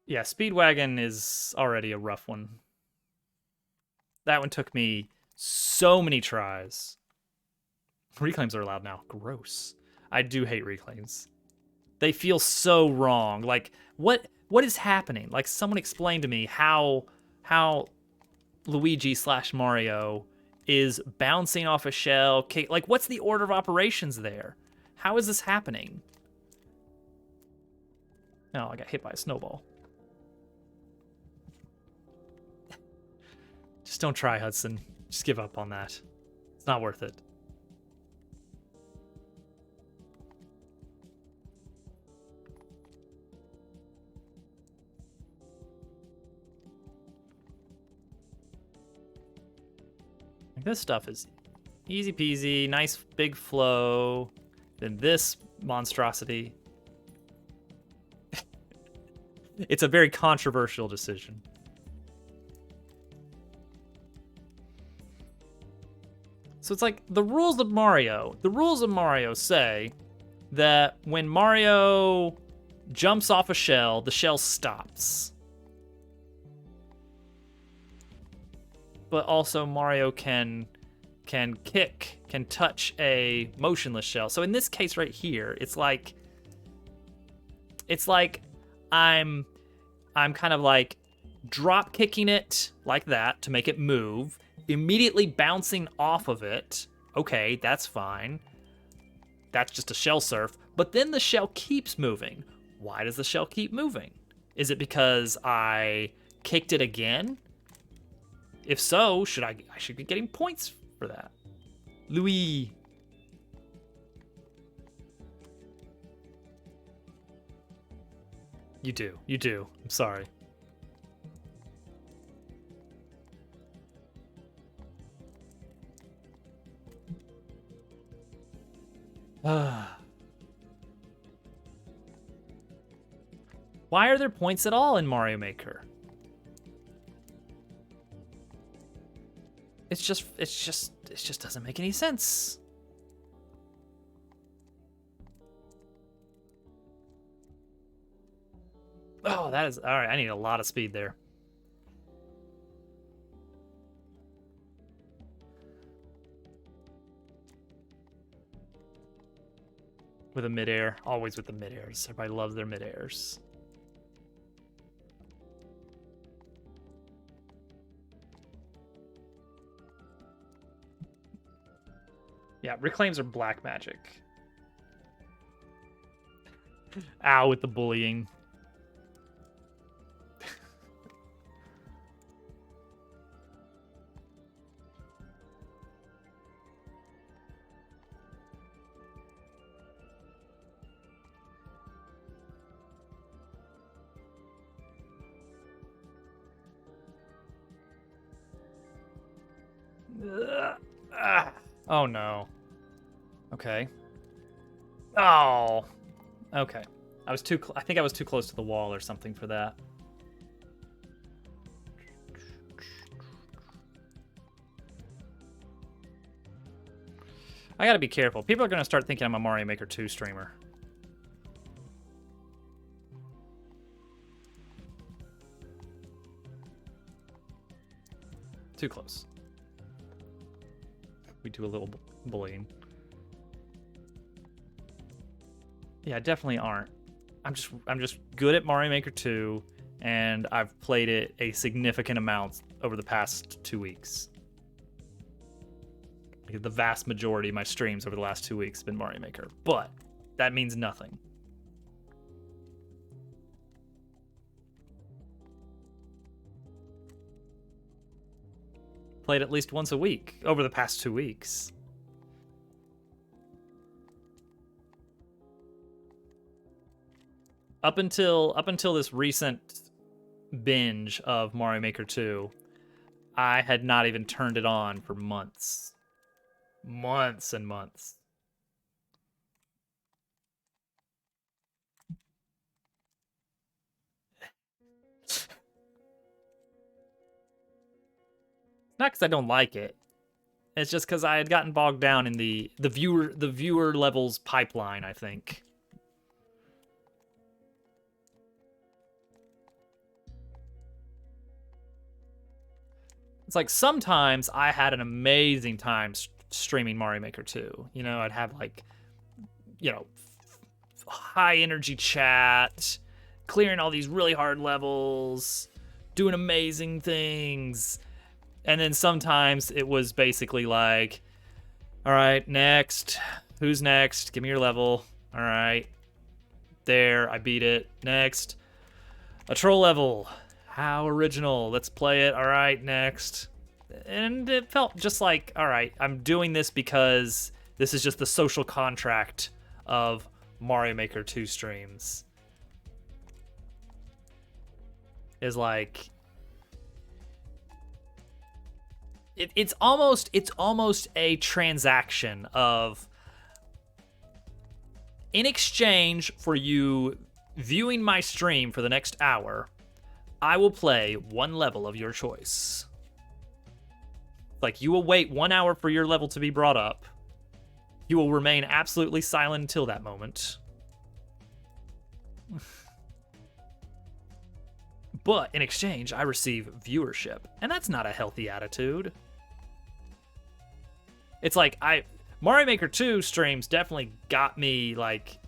Yeah, Speedwagon is already a rough one. That one took me so many tries. Reclaims are allowed now. Gross. I do hate reclaims. They feel so wrong. Like, what is happening? Like, someone explain to me how Luigi/Mario is bouncing off a shell. Like, what's the order of operations there? How is this happening? No, I got hit by a snowball. Just don't try, Hudson. Just give up on that. It's not worth it. This stuff is easy peasy, nice big flow. Then this monstrosity. It's a very controversial decision. So it's like the rules of Mario say that when Mario jumps off a shell, the shell stops. But also Mario can touch a motionless shell. So in this case right here, it's like I'm kind of like drop kicking it like that to make it move, immediately bouncing off of it. Okay, that's fine. That's just a shell surf. But then the shell keeps moving. Why does the shell keep moving? Is it because I kicked it again? If so, I should be getting points for that. Louis. You do. I'm sorry. Why are there points at all in Mario Maker? It just doesn't make any sense. Oh, that is all right. I need a lot of speed there. With a midair, always with the midairs. Everybody loves their midairs. Yeah, reclaims are black magic. Ow, with the bullying. Oh no. Okay. Oh. Okay. I think I was too close to the wall or something for that. I gotta be careful. People are gonna start thinking I'm a Mario Maker 2 streamer. Too close. We do a little bullying. Yeah, definitely aren't. I'm just good at Mario Maker 2, and I've played it a significant amount over the past 2 weeks. Like, the vast majority of my streams over the last 2 weeks have been Mario Maker, but that means nothing. Played at least once a week over the past 2 weeks. Up until this recent binge of Mario Maker 2, I had not even turned it on for months. Months and months. Not because I don't like it. It's just because I had gotten bogged down in the viewer levels pipeline, I think. It's like sometimes I had an amazing time streaming Mario Maker 2. You know, I'd have like, you know, high energy chat, clearing all these really hard levels, doing amazing things. And then sometimes it was basically like, all right, next. Who's next? Give me your level. All right. There, I beat it. Next. A troll level. How original. Let's play it. All right, next. And it felt just like, all right, I'm doing this because this is just the social contract of Mario Maker 2 streams. Is like, it's almost a transaction of, in exchange for you viewing my stream for the next hour, I will play one level of your choice. Like, you will wait 1 hour for your level to be brought up. You will remain absolutely silent until that moment. But in exchange, I receive viewership. And that's not a healthy attitude. It's like, Mario Maker 2 streams definitely got me, like,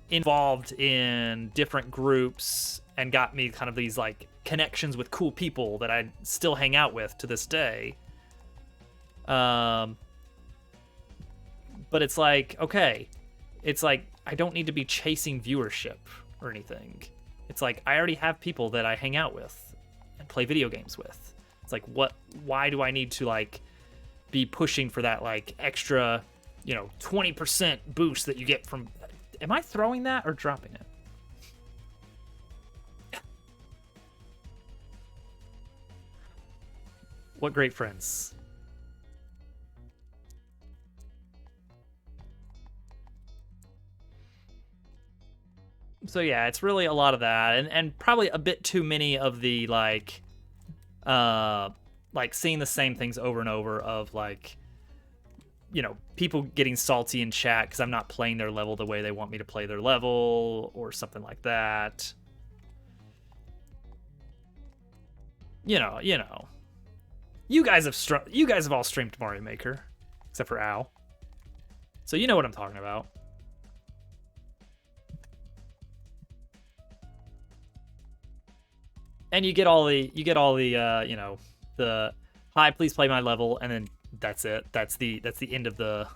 involved in different groups and got me kind of these, like, connections with cool people that I still hang out with to this day. But it's like, okay, it's like, I don't need to be chasing viewership or anything. It's like, I already have people that I hang out with and play video games with. It's like, why do I need to, like, be pushing for that, like, extra, 20% boost that you get from... Am I throwing that or dropping it? What great friends. So yeah, it's really a lot of that, and probably a bit too many of the like seeing the same things over and over of like, you know, people getting salty in chat because I'm not playing their level the way they want me to play their level or something like that. You know. You guys have all streamed Mario Maker, except for Al. So you know what I'm talking about. And you get all the you know, the hi, please play my level, and then that's it. That's the end of the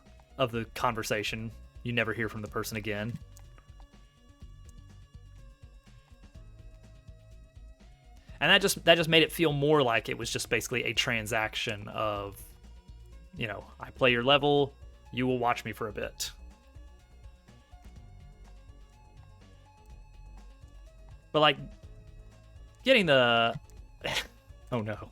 conversation. You never hear from the person again. And that just made it feel more like it was just basically a transaction of, you know, I play your level, you will watch me for a bit. But like getting the oh no.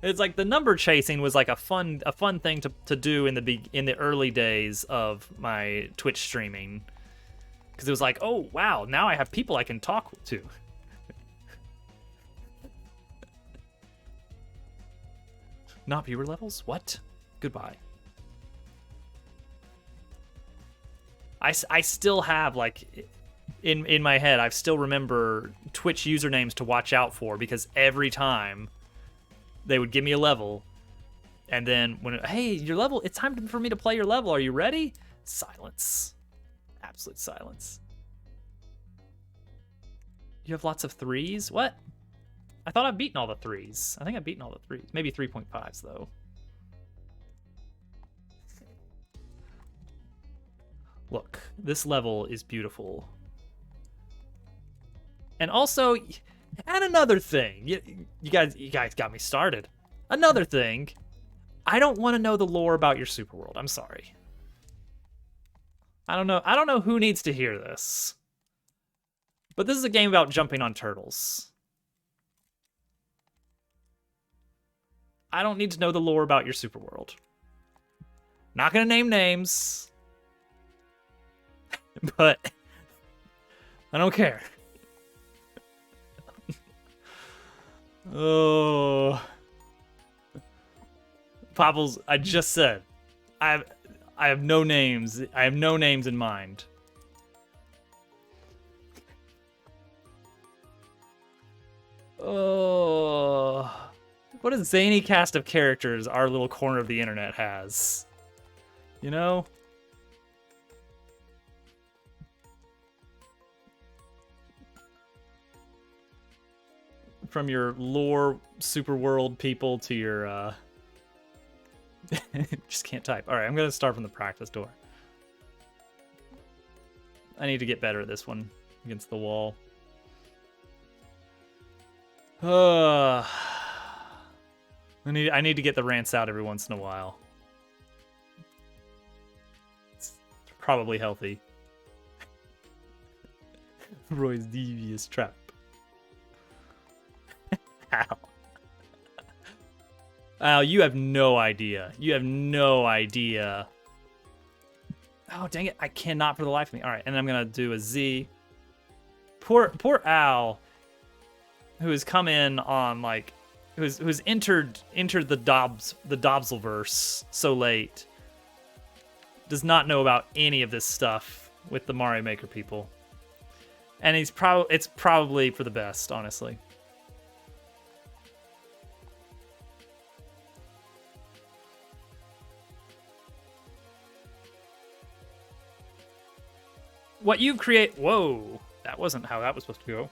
It's like the number chasing was like a fun thing to do in the early days of my Twitch streaming, because it was like, oh wow, now I have people I can talk to. Not viewer levels? What? Goodbye. I still have, like, in my head, I still remember Twitch usernames to watch out for, because every time they would give me a level, and then hey, your level, it's time for me to play your level. Are you ready? Silence. Absolute silence. You have lots of 3s? What? I thought I've beaten all the 3s. I think I've beaten all the 3s. Maybe 3.5s, though. Look, this level is beautiful. And also, and another thing, you guys got me started. Another thing, I don't want to know the lore about your super world. I'm sorry. I don't know who needs to hear this. But this is a game about jumping on turtles. I don't need to know the lore about your super world. Not gonna name names. But I don't care. Oh, Popples, I just said I have no names. I have no names in mind. Oh, what a zany cast of characters our little corner of the internet has. You know? From your lore super world people to your just can't type. All right, I'm gonna start from the practice door. I need to get better at this one against the wall. I need to get the rants out every once in a while. It's probably healthy. Roy's devious trap. Ow. Al, you have no idea. You have no idea. Oh, dang it. I cannot for the life of me. All right, and then I'm going to do a Z. Poor Al, who has come in on, like, who's entered the Dobsleverse so late, does not know about any of this stuff with the Mario Maker people. And it's probably for the best, honestly. What you create... Whoa. That wasn't how that was supposed to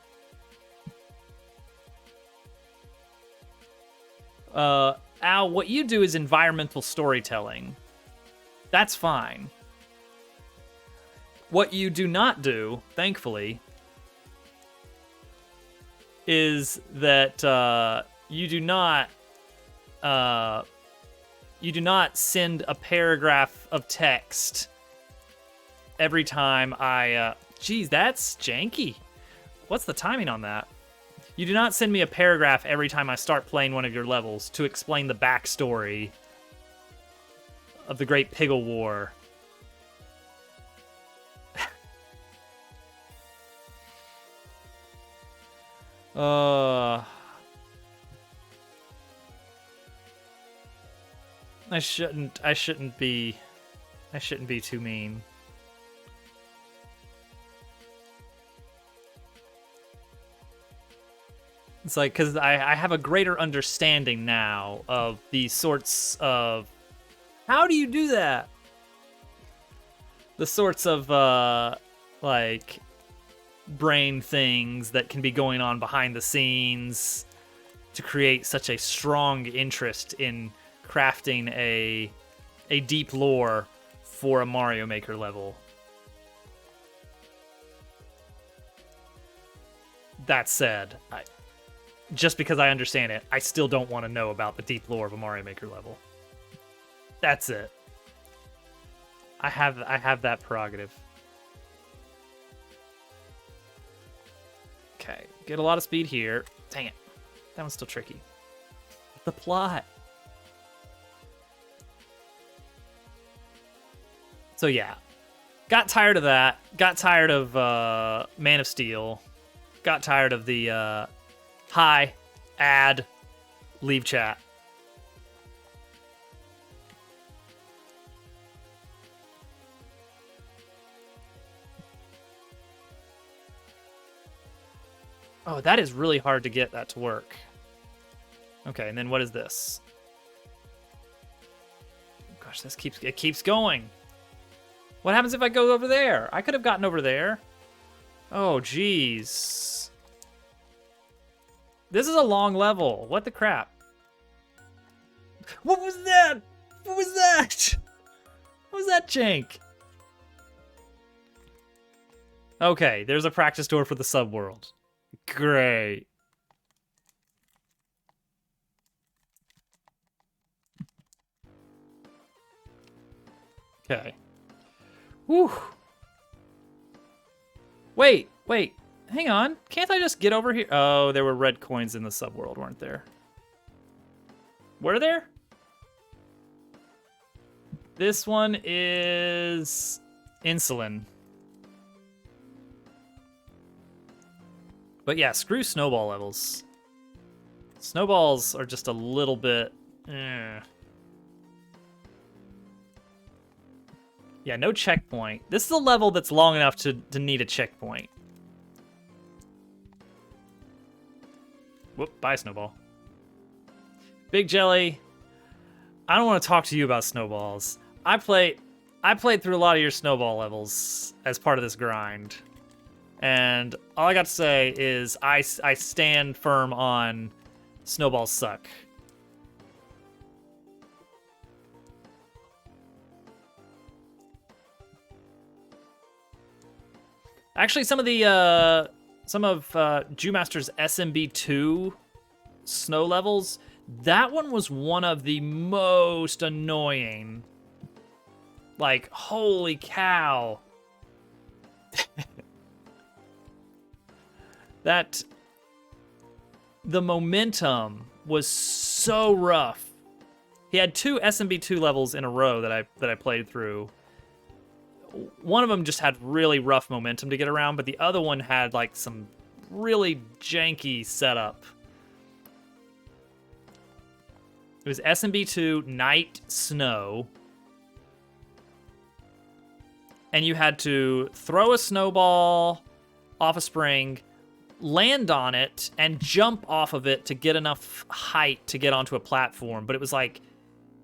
go. Al, what you do is environmental storytelling. That's fine. What you do not do, thankfully, is that you do not send a paragraph of text every time I... Geez, that's janky. What's the timing on that? You do not send me a paragraph every time I start playing one of your levels to explain the backstory of the Great Piggle War. Uh, I shouldn't be too mean. It's like, because I have a greater understanding now of the sorts of... How do you do that? The sorts of, like, brain things that can be going on behind the scenes to create such a strong interest in crafting a deep lore for a Mario Maker level. That said, just because I understand it, I still don't want to know about the deep lore of a Mario Maker level. That's it. I have that prerogative. Okay, get a lot of speed here. Dang it. That one's still tricky. The plot. So yeah. Got tired of that. Got tired of Man of Steel. Got tired of the hi, add, leave chat. Oh, that is really hard to get that to work. Okay, and then what is this? Gosh, it keeps going. What happens if I go over there? I could have gotten over there. Oh, jeez. This is a long level. What the crap? What was that? What was that? What was that jank? Okay, there's a practice door for the subworld. Great. Okay. Whew. Wait. Hang on. Can't I just get over here? Oh, there were red coins in the subworld, weren't there? Were there? This one is insulin. But yeah, screw snowball levels. Snowballs are just a little bit... Yeah, no checkpoint. This is a level that's long enough to need a checkpoint. Whoop, bye, Snowball. Big Jelly, I don't want to talk to you about snowballs. I played through a lot of your snowball levels as part of this grind. And all I got to say is I stand firm on snowballs suck. Actually, some of Jewmaster's SMB2 snow levels, that one was one of the most annoying. Like, holy cow. The momentum was so rough. He had two SMB2 levels in a row that I played through. One of them just had really rough momentum to get around, but the other one had like some really janky setup. It was SMB2 Night Snow. And you had to throw a snowball off a spring, land on it, and jump off of it to get enough height to get onto a platform. But it was like,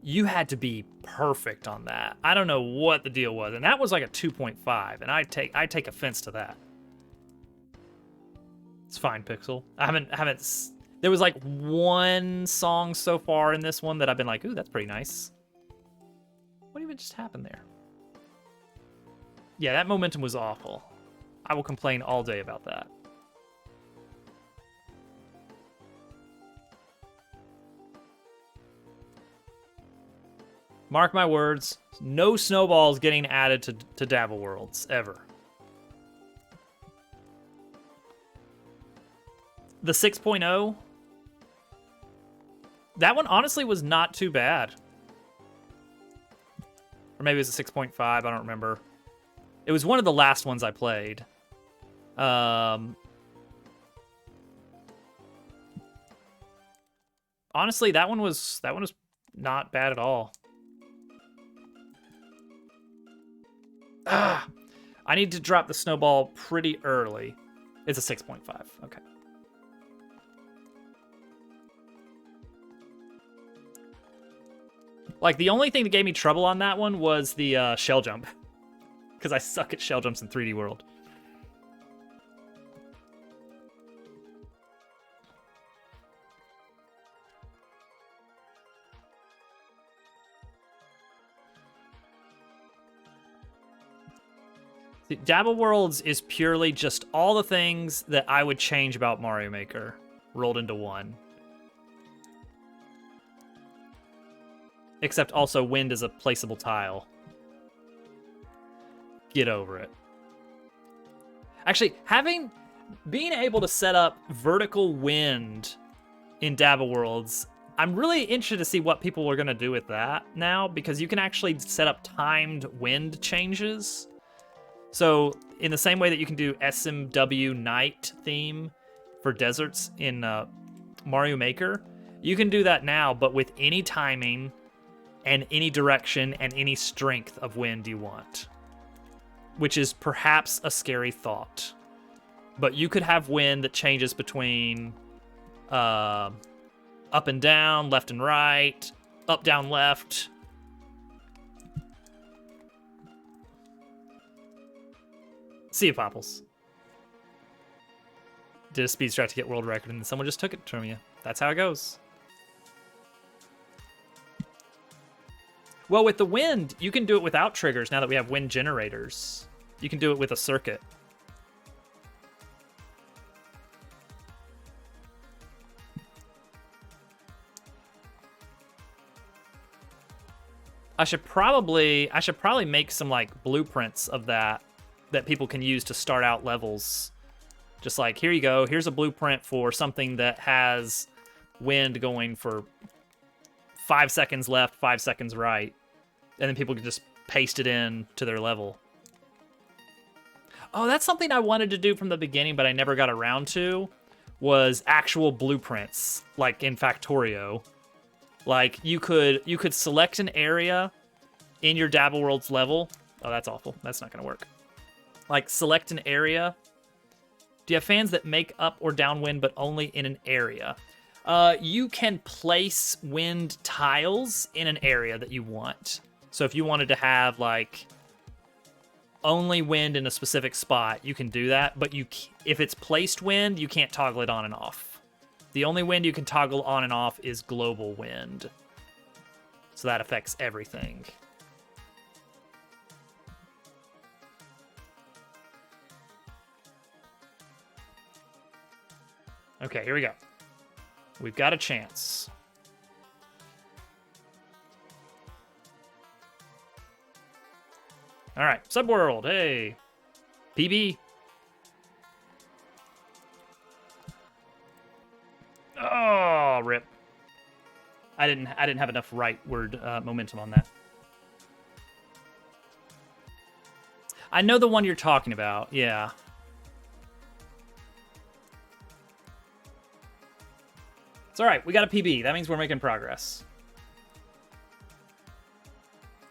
you had to be perfect on that. I don't know what the deal was. And that was like a 2.5, and I take offense to that. It's fine, Pixel. I haven't there was like one song so far in this one that I've been like, ooh, that's pretty nice. What even just happened there? Yeah, that momentum was awful. I will complain all day about that. Mark my words, no snowballs getting added to Dabble Worlds, ever. The 6.0, that one honestly was not too bad. Or maybe it was a 6.5, I don't remember. It was one of the last ones I played. Honestly, that one was not bad at all. Ah, I need to drop the snowball pretty early. It's a 6.5. Okay. Like, the only thing that gave me trouble on that one was the shell jump. Because I suck at shell jumps in 3D World. Dabble Worlds is purely just all the things that I would change about Mario Maker rolled into one. Except also wind is a placeable tile. Get over it. Actually, being able to set up vertical wind in Dabble Worlds, I'm really interested to see what people are going to do with that now, because you can actually set up timed wind changes. So in the same way that you can do SMW night theme for deserts in Mario Maker, you can do that now, but with any timing and any direction and any strength of wind you want, which is perhaps a scary thought. But you could have wind that changes between up and down, left and right, up, down, left. See you, Popples. Did a speed strat to get world record, and then someone just took it from you. That's how it goes. Well, with the wind, you can do it without triggers now that we have wind generators. You can do it with a circuit. I should probably make some like blueprints of that people can use to start out levels. Just like, here you go, here's a blueprint for something that has wind going for 5 seconds left, 5 seconds right. And then people can just paste it in to their level. Oh, that's something I wanted to do from the beginning, but I never got around to, was actual blueprints, like in Factorio. Like, you could select an area in your Dabble Worlds level. Oh, that's awful. That's not going to work. Like, select an area. Do you have fans that make up or downwind, but only in an area? You can place wind tiles in an area that you want. So if you wanted to have, like, only wind in a specific spot, you can do that. But if it's placed wind, you can't toggle it on and off. The only wind you can toggle on and off is global wind. So that affects everything. Okay, here we go. We've got a chance. All right, Subworld, hey. PB. Oh, rip. I didn't have enough rightward momentum on that. I know the one you're talking about, yeah. It's all right, we got a PB. That means we're making progress.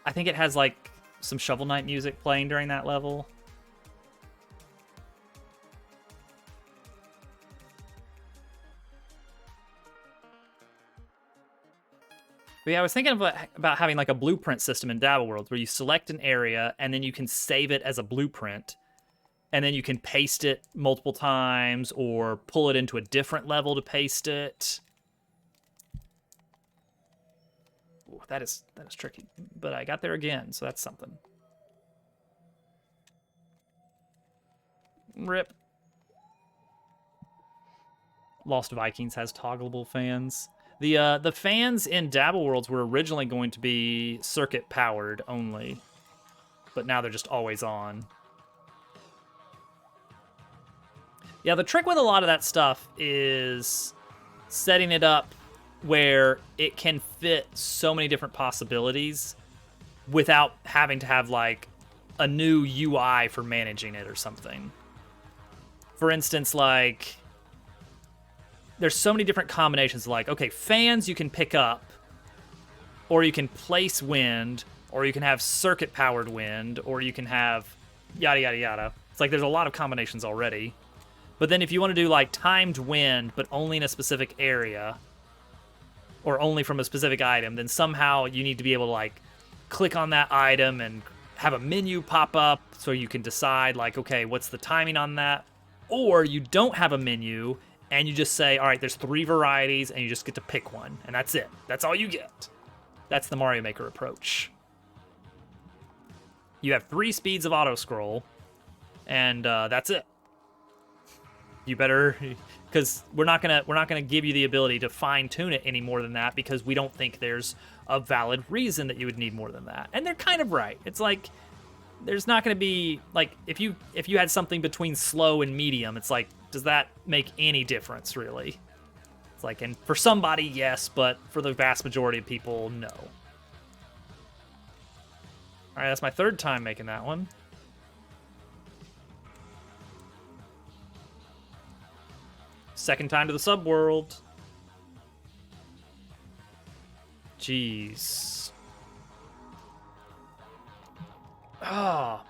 I think it has, like, some Shovel Knight music playing during that level. But yeah, I was thinking about having, like, a blueprint system in Dabble Worlds where you select an area and then you can save it as a blueprint. And then you can paste it multiple times or pull it into a different level to paste it. Ooh, that is tricky, but I got there again, so that's something. Rip. Lost Vikings has toggleable fans. The fans in Dabble Worlds were originally going to be circuit powered only, but now they're just always on. Yeah, the trick with a lot of that stuff is setting it up where it can fit so many different possibilities without having to have, like, a new UI for managing it or something. For instance, like, there's so many different combinations. Like, okay, fans you can pick up, or you can place wind, or you can have circuit-powered wind, or you can have yada, yada, yada. It's like there's a lot of combinations already. But then if you want to do, like, timed wind, but only in a specific area, or only from a specific item, then somehow you need to be able to, like, click on that item and have a menu pop up so you can decide, like, okay, what's the timing on that? Or you don't have a menu, and you just say, all right, there's 3 varieties, and you just get to pick one, and that's it. That's all you get. That's the Mario Maker approach. You have 3 speeds of auto-scroll, and that's it. You better, because we're not gonna give you the ability to fine-tune it any more than that, because we don't think there's a valid reason that you would need more than that. And they're kind of right. It's like there's not gonna be, like, if you had something between slow and medium, it's like, does that make any difference really? It's like, and for somebody, yes, but for the vast majority of people, no. All right, that's my 3rd time making that one. Second time to the subworld. Jeez. Oh.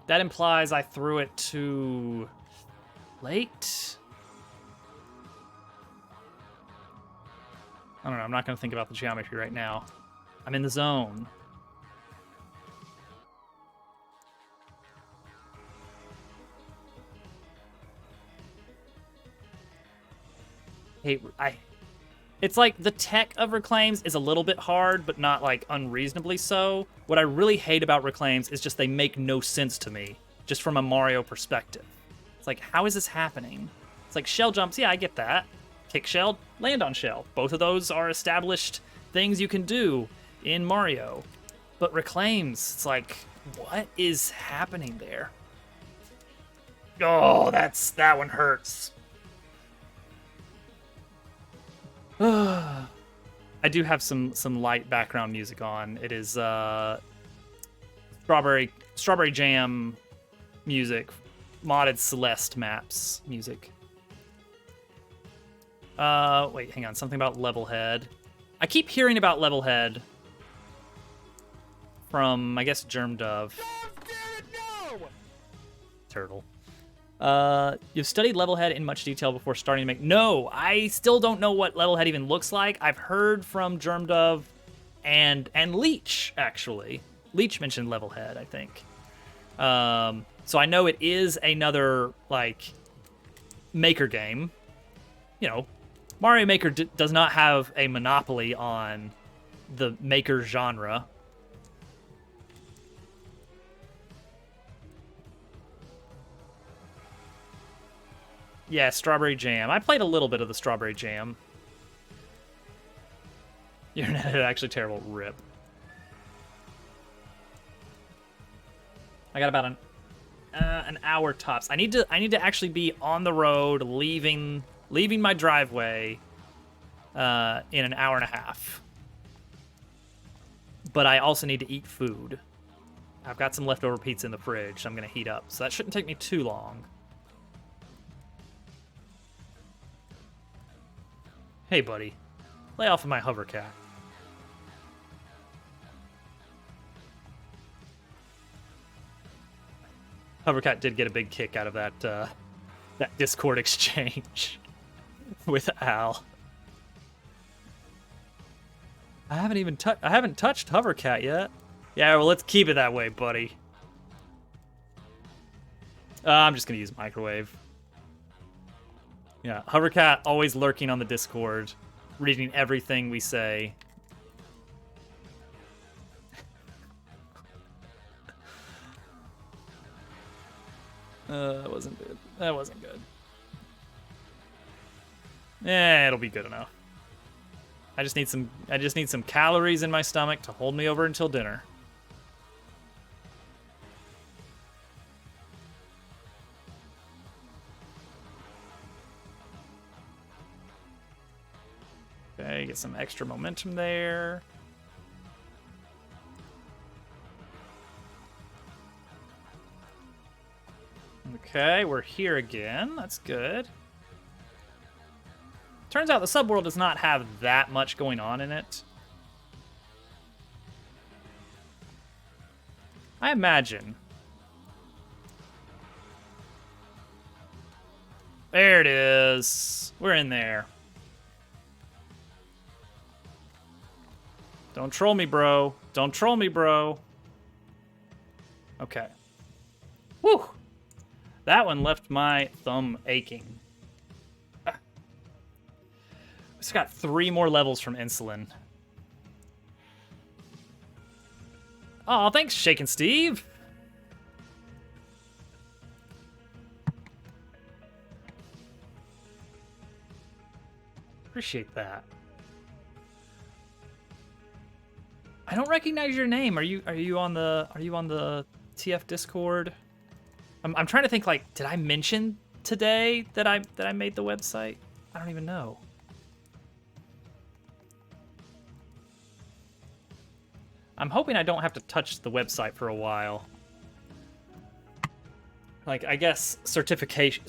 That implies I threw it too late? I don't know, I'm not going to think about the geometry right now. I'm in the zone. It's like the tech of Reclaims is a little bit hard, but not like unreasonably so. What I really hate about Reclaims is just they make no sense to me, just from a Mario perspective. It's like, how is this happening? It's like shell jumps, yeah, I get that. Kick shell, land on shell. Both of those are established things you can do in Mario. But Reclaims, it's like, what is happening there? Oh, that one hurts. I do have some light background music on. It is Strawberry Jam music, modded Celeste maps music. Wait, hang on. Something about Levelhead. I keep hearing about Levelhead from, I guess, Germ Dove. No! Turtle. You've studied Levelhead in much detail before starting to make... No, I still don't know what Levelhead even looks like. I've heard from Germ Dove and Leech, actually. Leech mentioned Levelhead, I think. So I know it is another, like, Maker game. You know, Mario Maker does not have a monopoly on the Maker genre. Yeah, Strawberry Jam. I played a little bit of the Strawberry Jam. Your internet is actually terrible. Rip. I got about an hour tops. I need to actually be on the road, leaving my driveway in an hour and a half. But I also need to eat food. I've got some leftover pizza in the fridge I'm gonna heat up, so that shouldn't take me too long. Hey, buddy. Lay off of my hovercat. Hovercat did get a big kick out of that that Discord exchange with Al. I haven't touched Hovercat yet. Yeah, well, let's keep it that way, buddy. I'm just gonna use microwave. Yeah, Hovercat always lurking on the Discord, reading everything we say. That wasn't good. That wasn't good. It'll be good enough. I just need some calories in my stomach to hold me over until dinner. Okay, get some extra momentum there. Okay, we're here again. That's good. Turns out the subworld does not have that much going on in it. I imagine. There it is. We're in there. Don't troll me, bro. Don't troll me, bro. Okay. Whew. That one left my thumb aching. We just got 3 more levels from insulin. Oh, thanks, Shakin' Steve. Appreciate that. I don't recognize your name. Are you on the TF Discord? I'm trying to think, like, did I mention today that I made the website? I don't even know. I'm hoping I don't have to touch the website for a while. Like, I guess certificate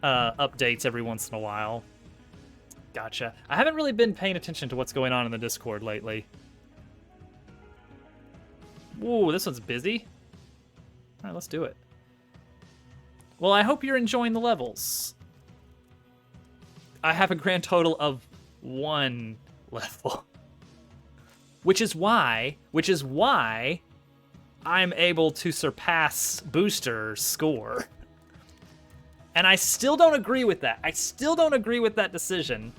updates every once in a while. Gotcha. I haven't really been paying attention to what's going on in the Discord lately. Ooh, this one's busy. All right, let's do it. Well, I hope you're enjoying the levels. I have a grand total of 1 level. Which is why I'm able to surpass Booster's score. And I still don't agree with that. I still don't agree with that decision.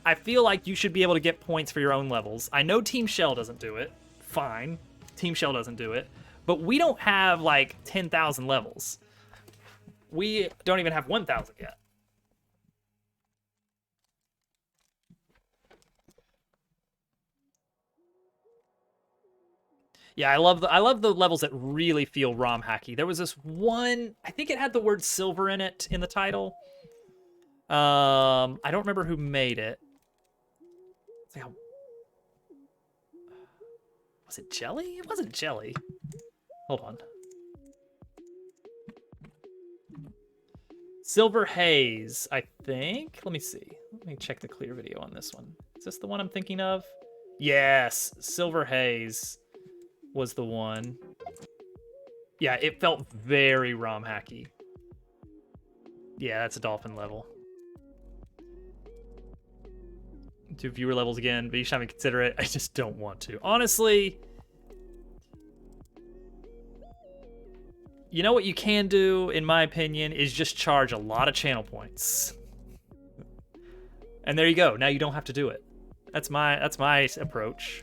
I feel like you should be able to get points for your own levels. I know Team Shell doesn't do it. Fine. Team Shell doesn't do it. But we don't have, like, 10,000 levels. We don't even have 1,000 yet. Yeah, I love the levels that really feel ROM hacky. There was this one, I think it had the word silver in it in the title. I don't remember who made it. Was it Jelly? It wasn't Jelly. Hold on. Silver Haze, I think. Let me see. Let me check the clear video on this one. Is this the one I'm thinking of? Yes, Silver Haze was the one. Yeah, it felt very ROM hacky. Yeah, that's a dolphin level. Do viewer levels again, but each time I consider it, I just don't want to. Honestly, you know what you can do, in my opinion, is just charge a lot of channel points. And there you go. Now you don't have to do it. That's my approach.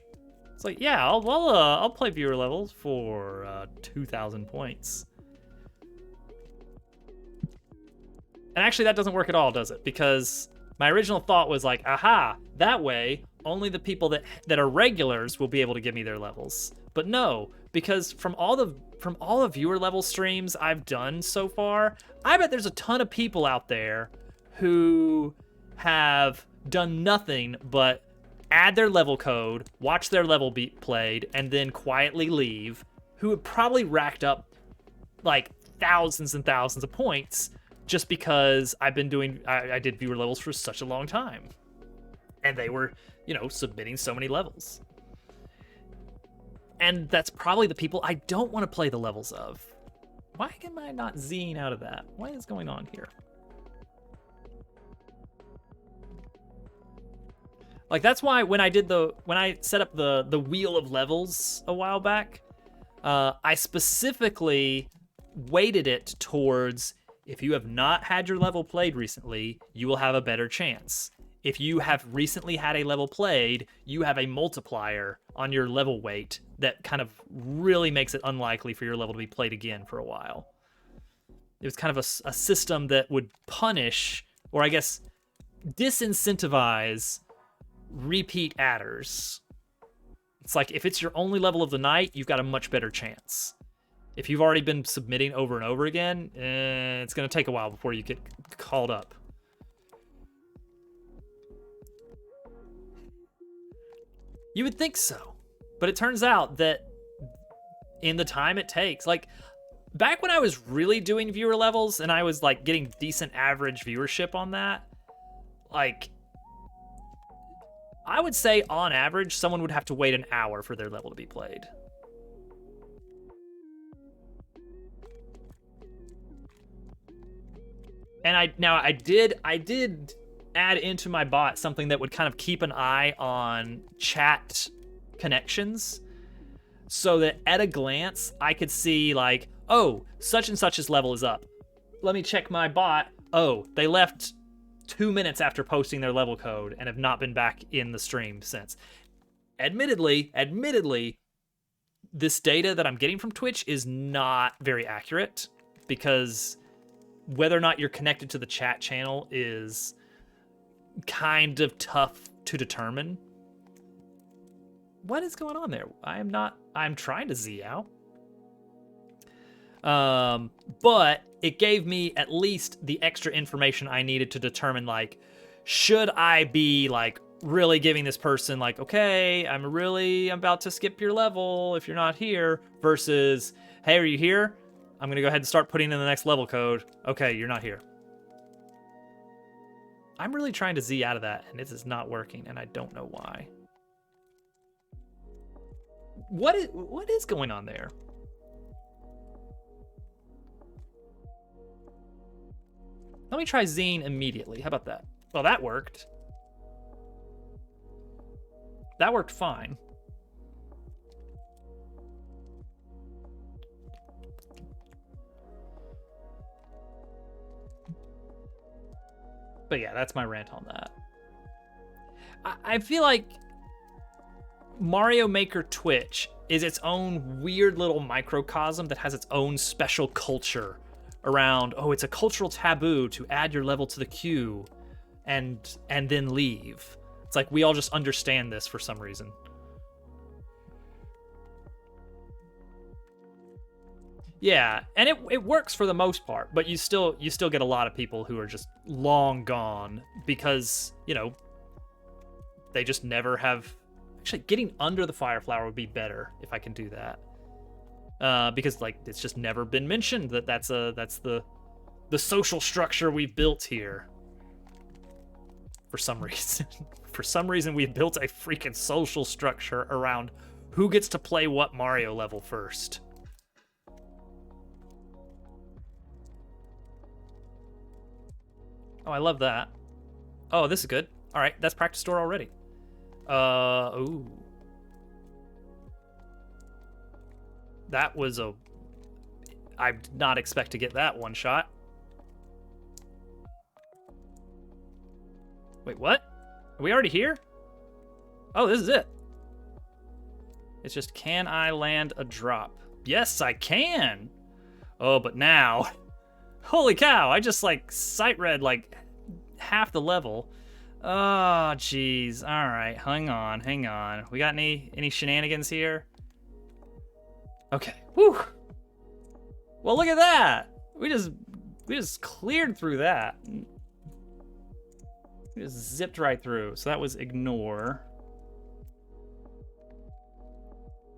It's like, yeah, I'll play viewer levels for 2,000 points. And actually, that doesn't work at all, does it? Because my original thought was like, aha, that way only the people that are regulars will be able to give me their levels. But no, because from all the viewer level streams I've done so far, I bet there's a ton of people out there who have done nothing but add their level code, watch their level be played, and then quietly leave, who have probably racked up like thousands and thousands of points just because I did viewer levels for such a long time. And they were, submitting so many levels. And that's probably the people I don't want to play the levels of. Why am I not Z'ing out of that? What is going on here? Like, that's why when I set up the wheel of levels a while back, I specifically weighted it towards, if you have not had your level played recently, you will have a better chance. If you have recently had a level played, you have a multiplier on your level weight that kind of really makes it unlikely for your level to be played again for a while. It was kind of a system that would punish, or I guess disincentivize, repeat adders. It's like, if it's your only level of the night, you've got a much better chance. If you've already been submitting over and over again, it's going to take a while before you get called up. You would think so, but it turns out that in the time it takes, like back when I was really doing viewer levels and I was like getting decent average viewership on that, like, I would say on average, someone would have to wait an hour for their level to be played. And I did add into my bot something that would kind of keep an eye on chat connections, so that at a glance I could see like, oh, such and such's level is up. Let me check my bot. Oh, they left 2 minutes after posting their level code and have not been back in the stream since. Admittedly, this data that I'm getting from Twitch is not very accurate, because whether or not you're connected to the chat channel is kind of tough to determine. What is going on there? I'm trying to Z out. But it gave me at least the extra information I needed to determine, like, should I be like really giving this person like, okay, I'm about to skip your level if you're not here, versus, hey, are you here? I'm gonna go ahead and start putting in the next level code. Okay, you're not here. I'm really trying to Z out of that, and this is not working, and I don't know why. What is going on there? Let me try Zine immediately. How about that? Well, that worked. That worked fine. But yeah, that's my rant on that. I feel like Mario Maker Twitch is its own weird little microcosm that has its own special culture around, oh, it's a cultural taboo to add your level to the queue and then leave. It's like we all just understand this for some reason. Yeah, and it works for the most part, but you still get a lot of people who are just long gone because, you know, they just never have. Actually, getting under the fire flower would be better if I can do that, because like it's just never been mentioned that that's the social structure we've built here. For some reason, we've built a freaking social structure around who gets to play what Mario level first. Oh, I love that. Oh, this is good. All right, that's practice store already. Ooh. That was I did not expect to get that one shot. Wait, what? Are we already here? Oh, this is it. It's just, can I land a drop? Yes, I can. Oh, but now, holy cow, I just like sight read like half the level. Oh, jeez. All right, hang on. We got any shenanigans here? Okay. Whew. Well, look at that. We just cleared through that. We just zipped right through. So that was ignore.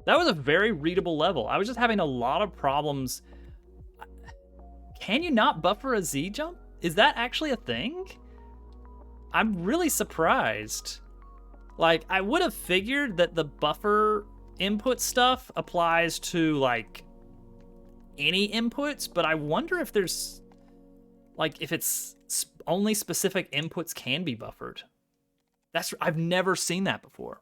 That was a very readable level. I was just having a lot of problems. Can you not buffer a Z jump? Is that actually a thing? I'm really surprised. Like, I would have figured that the buffer input stuff applies to, like, any inputs, but I wonder if there's, like, if it's only specific inputs can be buffered. I've never seen that before.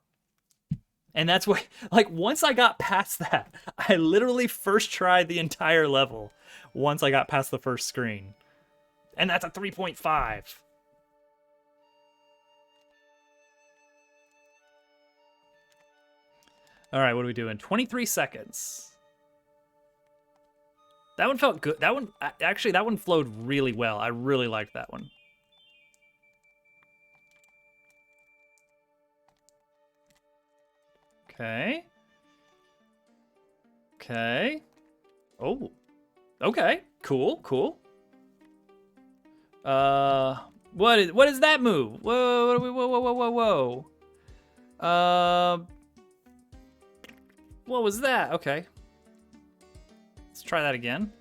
And that's why, like, once I got past that, I literally first tried the entire level once I got past the first screen. And that's a 3.5. All right, what are we doing? 23 seconds. That one felt good. That one flowed really well. I really liked that one. Okay. Okay. Oh. Okay. Cool. What is that move? Whoa. What was that? Okay. Let's try that again.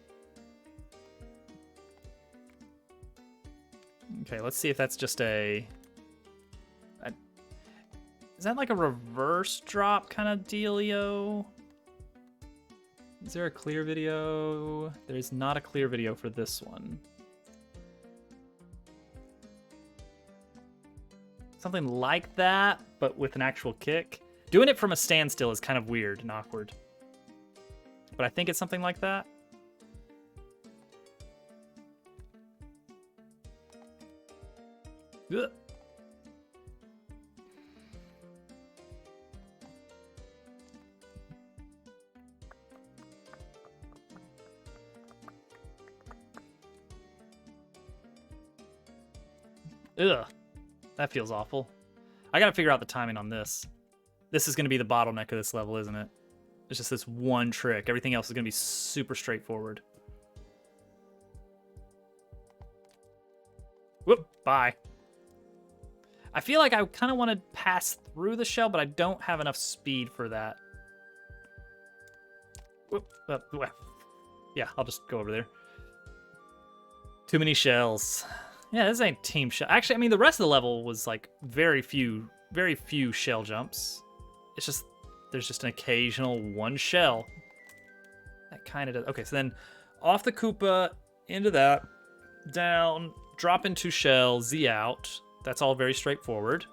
Okay, let's see if that's just a Is that like a reverse drop kind of dealio? Is there a clear video? There's not a clear video for this one. Something like that, but with an actual kick. Doing it from a standstill is kind of weird and awkward. But I think it's something like that. Ugh. Ugh. That feels awful. I gotta figure out the timing on this. This is gonna be the bottleneck of this level, isn't it? It's just this one trick. Everything else is gonna be super straightforward. Whoop, bye. I feel like I kind of want to pass through the shell, but I don't have enough speed for that. Whoop, yeah, I'll just go over there. Too many shells. Yeah, this ain't team shell. Actually, I mean, the rest of the level was like very few shell jumps. It's just, there's just an occasional one shell. That kind of does. Okay, so then off the Koopa, into that, down, drop into shell, Z out. That's all very straightforward.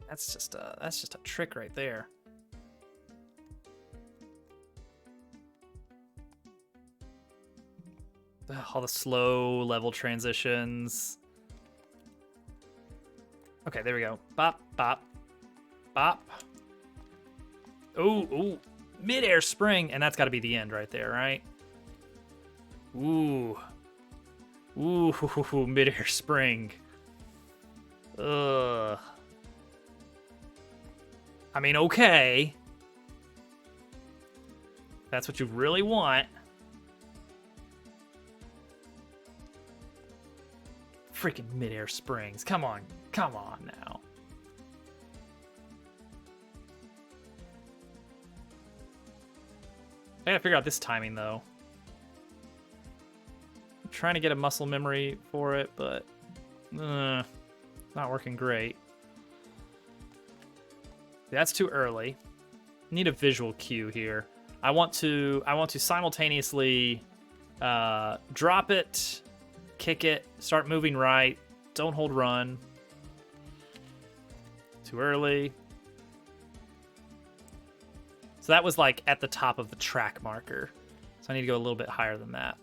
That's just a trick right there. Ugh, all the slow level transitions. Okay, there we go. Bop, bop, bop. Ooh, ooh. Mid-air spring, and that's got to be the end right there, right? Ooh. Ooh, mid-air spring. Ugh. I mean, okay. That's what you really want. Freaking mid-air springs. Come on. Come on now. I gotta figure out this timing, though. I'm trying to get a muscle memory for it, but not working great. That's too early. Need a visual cue here. I want to simultaneously drop it, kick it, start moving right. Don't hold run. Too early. So that was like at the top of the track marker. So I need to go a little bit higher than that.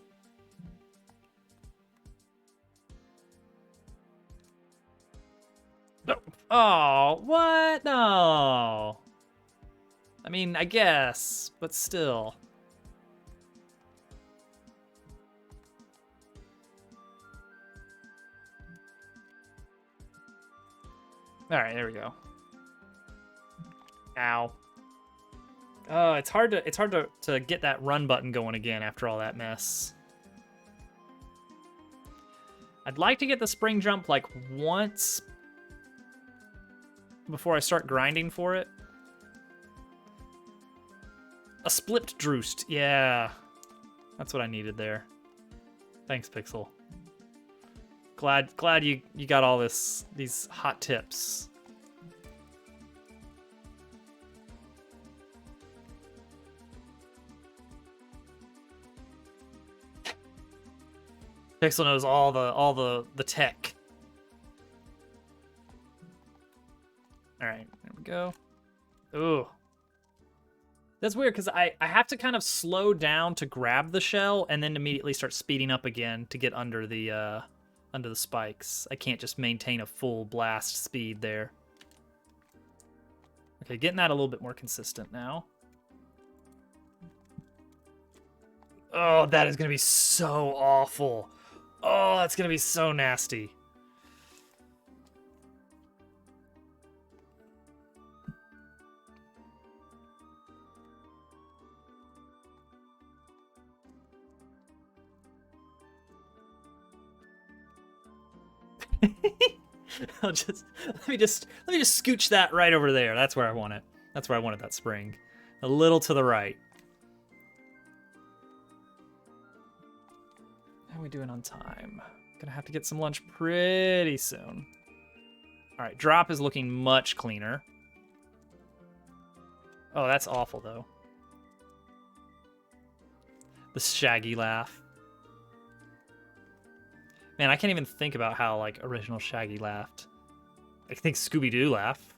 No. Oh, what? No. I mean, I guess, but still. All right, there we go. Ow. Oh, it's hard to get that run button going again after all that mess. I'd like to get the spring jump like once before I start grinding for it. A split droost, yeah. That's what I needed there. Thanks, Pixel. Glad you got all these hot tips. Pixel knows all the tech. All right, there we go. Ooh. That's weird because I have to kind of slow down to grab the shell and then immediately start speeding up again to get under the spikes. I can't just maintain a full blast speed there. Okay, getting that a little bit more consistent now. Oh, that is going to be so awful. Oh, that's going to be so nasty. Let me just scooch that right over there. That's where I want it. That's where I wanted that spring. A little to the right. How are we doing on time? Gonna have to get some lunch pretty soon. All right, drop is looking much cleaner. Oh, that's awful, though. The shaggy laugh. Man, I can't even think about how, like, original Shaggy laughed. I think Scooby-Doo laugh.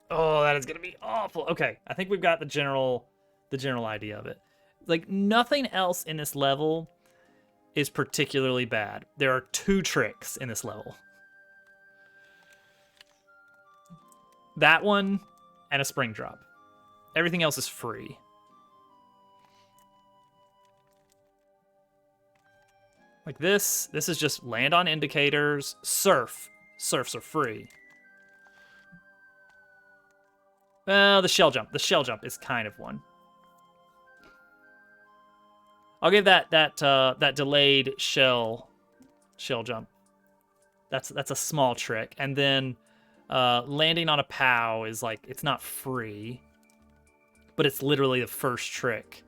Oh, that is gonna be awful. Okay, I think we've got the general idea of it. Like, nothing else in this level is particularly bad. There are 2 tricks in this level. That one and a spring drop. Everything else is free. Like this is just land on indicators, surf. Surfs are free. Well, the shell jump. The shell jump is kind of one. I'll give that delayed shell jump. That's a small trick. And then landing on a POW is like, it's not free, but it's literally the first trick.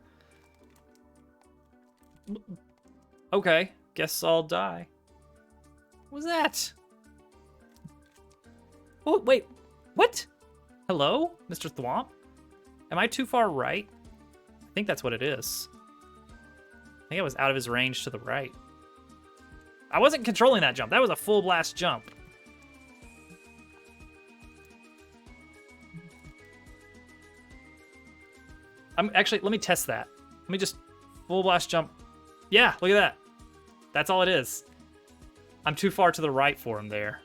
Okay, guess I'll die. What was that? Oh, wait, what? Hello, Mr. Thwomp? Am I too far right? I think that's what it is. I think I was out of his range to the right. I wasn't controlling that jump. That was a full blast jump. Actually, let me test that. Let me just full blast jump. Yeah, look at that. That's all it is. I'm too far to the right for him there.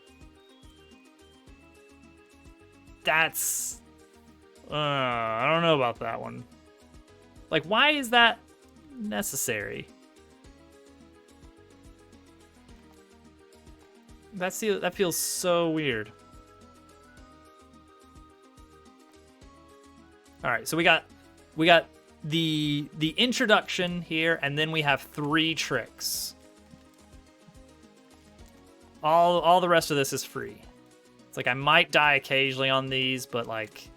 That's... I don't know about that one. Like, why is that necessary? That feels so weird. All right, so we got the introduction here, and then we have 3 tricks. All the rest of this is free. It's like I might die occasionally on these, but like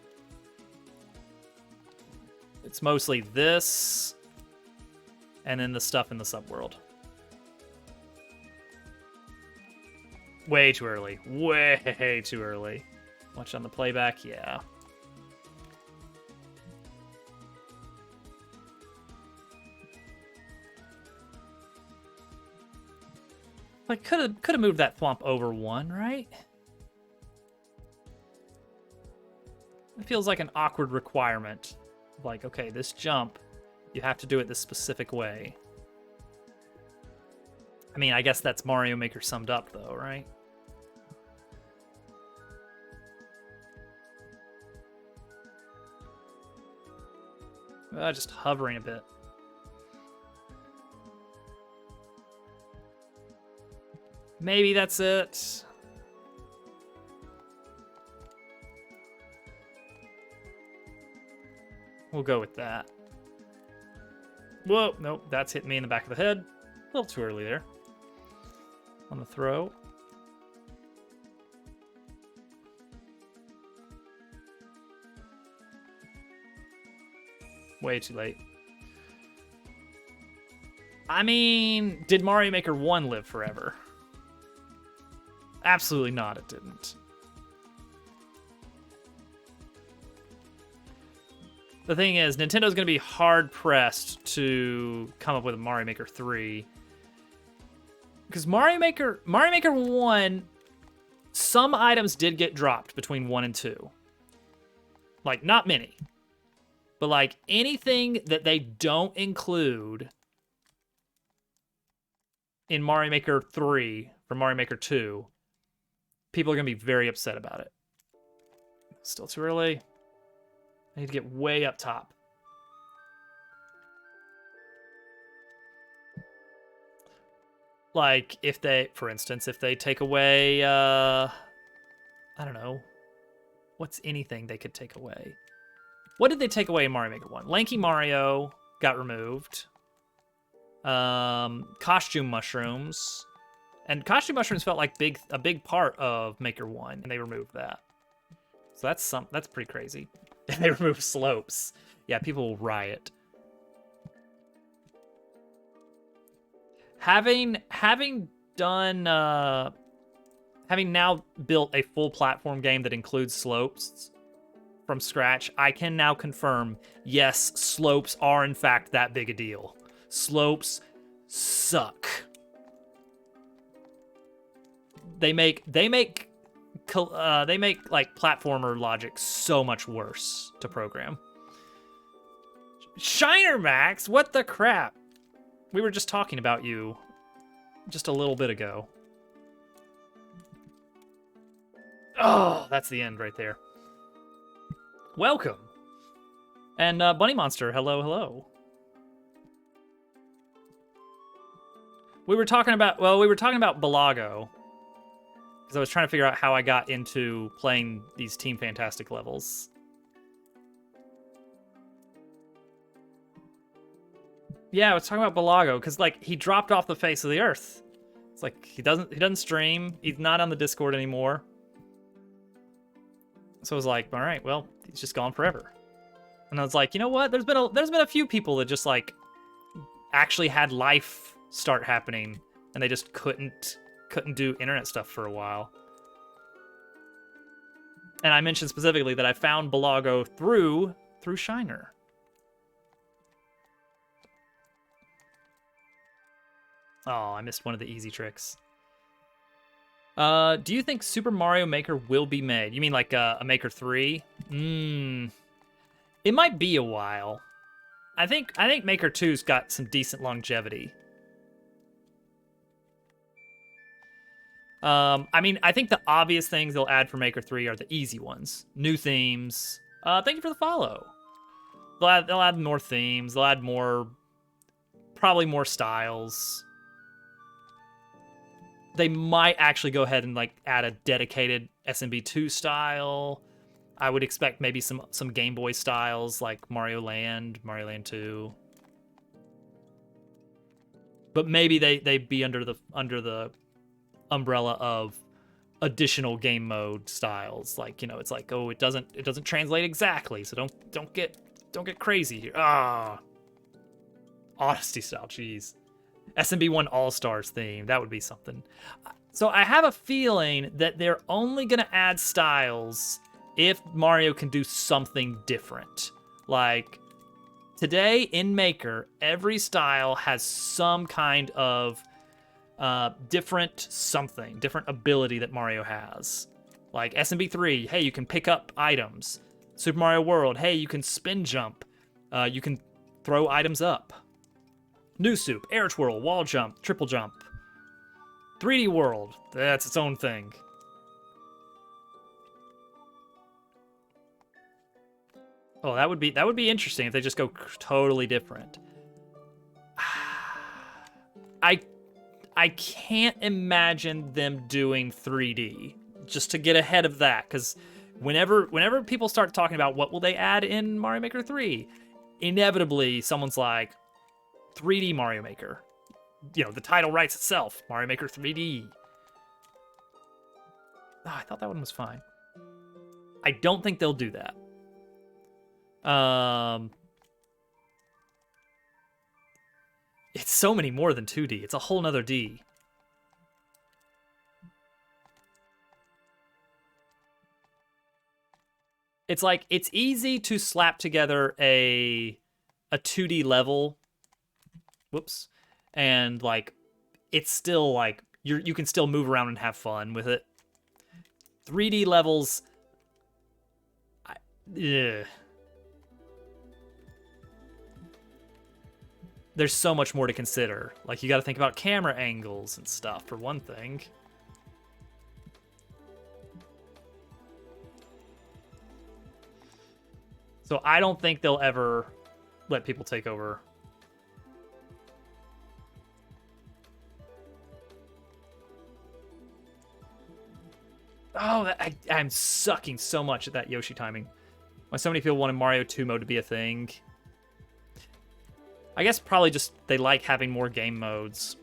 it's mostly this and then the stuff in the subworld. Way too early. Way too early. Watch on the playback, yeah. Like, could have moved that thwomp over 1, right? It feels like an awkward requirement. Like, okay, this jump, you have to do it this specific way. I mean, I guess that's Mario Maker summed up, though, right? Just hovering a bit. Maybe that's it. We'll go with that. Whoa, nope, that's hitting me in the back of the head. A little too early there. On the throw. Way too late. I mean, did Mario Maker 1 live forever? Absolutely not, it didn't. The thing is, Nintendo's going to be hard-pressed to come up with a Mario Maker 3. Because Mario Maker 1, some items did get dropped between 1 and 2. Like, not many. But, like, anything that they don't include in Mario Maker 3 or Mario Maker 2, people are going to be very upset about it. Still too early. I need to get way up top. Like, if they, for instance, if they take away, I don't know. What's anything they could take away? What did they take away in Mario Maker 1? Lanky Mario got removed. Costume mushrooms. And costume mushrooms felt like a big part of Maker 1, and they removed that. So that's pretty crazy. And they remove slopes. Yeah, people will riot. Having now built a full platform game that includes slopes from scratch, I can now confirm, yes, slopes are in fact that big a deal. Slopes suck. They make like platformer logic so much worse to program. Shiner Max, what the crap? We were just talking about you just a little bit ago. Oh, that's the end right there. Welcome. And Bunny Monster, hello, hello. We were talking about Balago. Because I was trying to figure out how I got into playing these Team Fantastic levels. Yeah, I was talking about Balago, because like he dropped off the face of the earth. It's like he doesn't stream, he's not on the Discord anymore. So I was like, all right, well, he's just gone forever. And I was like, you know what? There's been a few people that just like actually had life start happening, and they just couldn't do internet stuff for a while. And I mentioned specifically that I found Balago through Shiner. Oh, I missed one of the easy tricks. Do you think Super Mario Maker will be made? You mean like a Maker 3? It might be a while. I think Maker 2's got some decent longevity. I mean, I think the obvious things they'll add for Maker 3 are the easy ones. New themes. Thank you for the follow. They'll add more themes. They'll add probably more styles. They might actually go ahead and like add a dedicated SMB2 style. I would expect maybe some Game Boy styles like Mario Land 2. But maybe they'd be under the umbrella of additional game mode styles. Like, you know, it's like, oh, it doesn't translate exactly, so don't get crazy here. Honesty style, jeez. SMB1 All-Stars theme, that would be something. So I have a feeling that they're only gonna add styles if Mario can do something different. Like, today in Maker, every style has some kind of different ability that Mario has. Like SMB3, hey, you can pick up items. Super Mario World, hey, you can spin jump. You can throw items up. New Soup, air twirl, wall jump, triple jump. 3D World, that's its own thing. Oh, that would be interesting if they just go totally different. I can't imagine them doing 3D, just to get ahead of that, because whenever people start talking about what will they add in Mario Maker 3, inevitably someone's like, 3D Mario Maker. You know, the title writes itself, Mario Maker 3D. Oh, I thought that one was fine. I don't think they'll do that. It's so many more than 2D. It's a whole nother D. It's like, it's easy to slap together a 2D level. Whoops. And like, it's still like, you can still move around and have fun with it. 3D levels, there's so much more to consider. Like, you got to think about camera angles and stuff, for one thing. So I don't think they'll ever let people take over. Oh, I'm sucking so much at that Yoshi timing. Why so many people wanted Mario 2 mode to be a thing. I guess probably just they like having more game modes.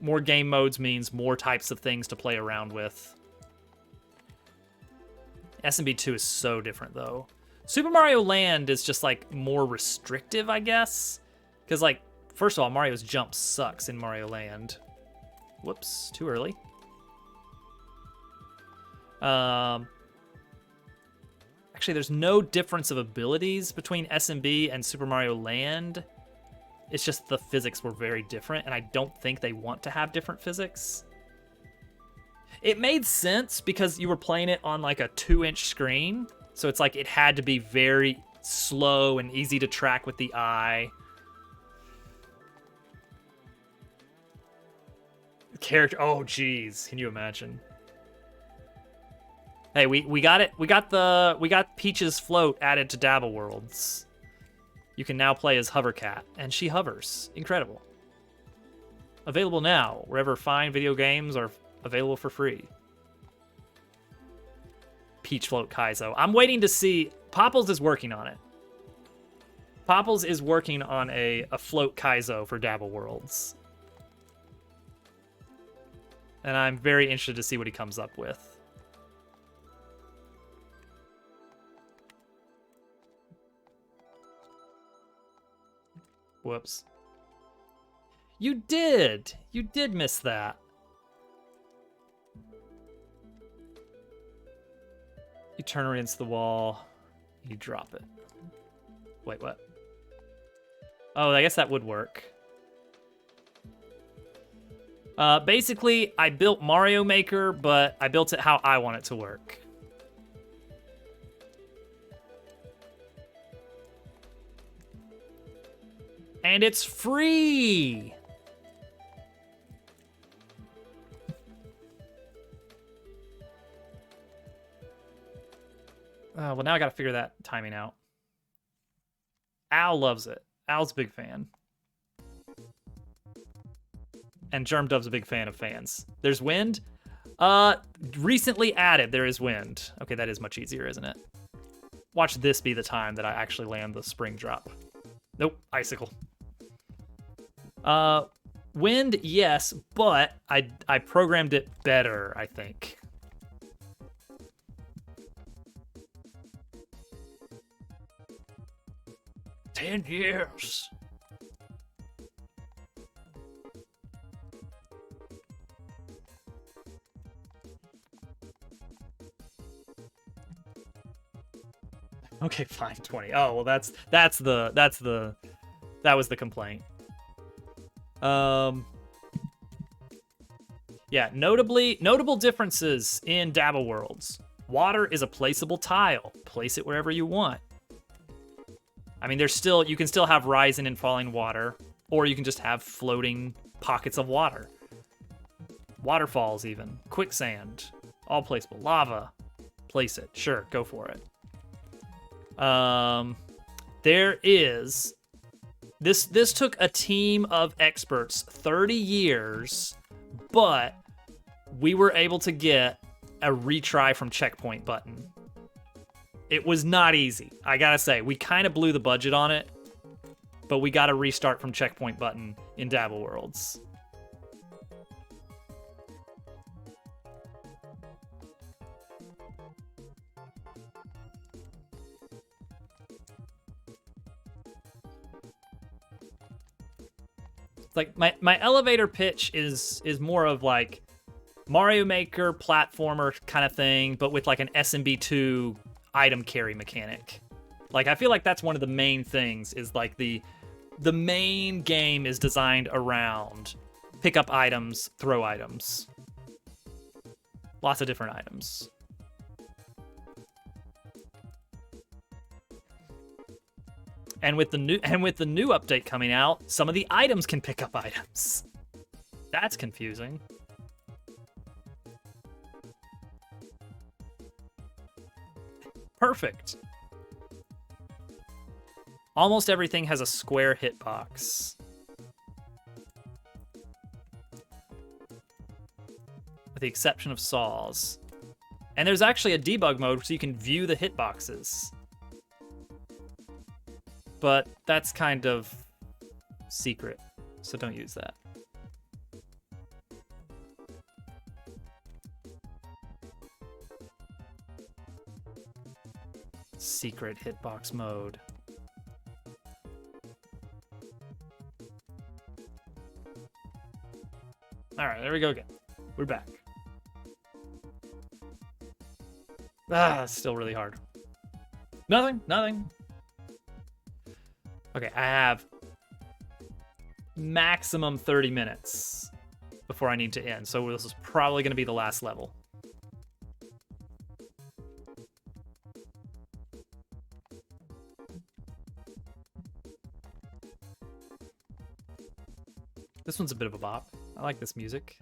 More game modes means more types of things to play around with. SMB2 is so different, though. Super Mario Land is just, like, more restrictive, I guess. Because, like, first of all, Mario's jump sucks in Mario Land. Whoops, too early. Actually, there's no difference of abilities between SMB and Super Mario Land. It's just the physics were very different, and I don't think they want to have different physics. It made sense because you were playing it on like a 2-inch screen, so it's like it had to be very slow and easy to track with the eye. Character, oh geez, can you imagine? Hey, we got it. We got Peach's float added to Dabble Worlds. You can now play as Hovercat, and she hovers. Incredible. Available now, wherever fine video games are available for free. Peach Float Kaizo. I'm waiting to see. Popples is working on it. Popples is working on a float Kaizo for Dabble Worlds. And I'm very interested to see what he comes up with. Whoops. You did miss that. You turn her against the wall, you drop it. Wait, what? Oh, I guess that would work. Basically, I built Mario Maker, but I built it how I want it to work. And it's free! Well, now I gotta figure that timing out. Al loves it. Al's a big fan. And Germ Dove's a big fan of fans. There's wind? Recently added, there is wind. Okay, that is much easier, isn't it? Watch this be the time that I actually land the spring drop. Nope, icicle. Wind, yes, but I programmed it better, I think. "10 years. Okay, fine, 20. Oh, well, that was the complaint. Yeah, notable differences in Dabble Worlds. Water is a placeable tile. Place it wherever you want. I mean, you can still have rising and falling water, or you can just have floating pockets of water. Waterfalls even. Quicksand. All placeable. Lava. Place it. Sure, go for it. There is... This took a team of experts 30 years, but we were able to get a retry from checkpoint button. It was not easy. I gotta say, we kind of blew the budget on it, but we got a restart from checkpoint button in Dabble Worlds. Like my elevator pitch is more of like Mario Maker platformer kind of thing, but with like an SMB2 item carry mechanic. Like I feel like that's one of the main things is like the main game is designed around pick up items, throw items. Lots of different items. And with the new update coming out, some of the items can pick up items. That's confusing. Perfect. Almost everything has a square hitbox. With the exception of saws. And there's actually a debug mode so you can view the hitboxes. But that's kind of secret, so don't use that. Secret hitbox mode. All right, there we go again. We're back. It's still really hard. Nothing. Okay, I have maximum 30 minutes before I need to end. So this is probably going to be the last level. This one's a bit of a bop. I like this music.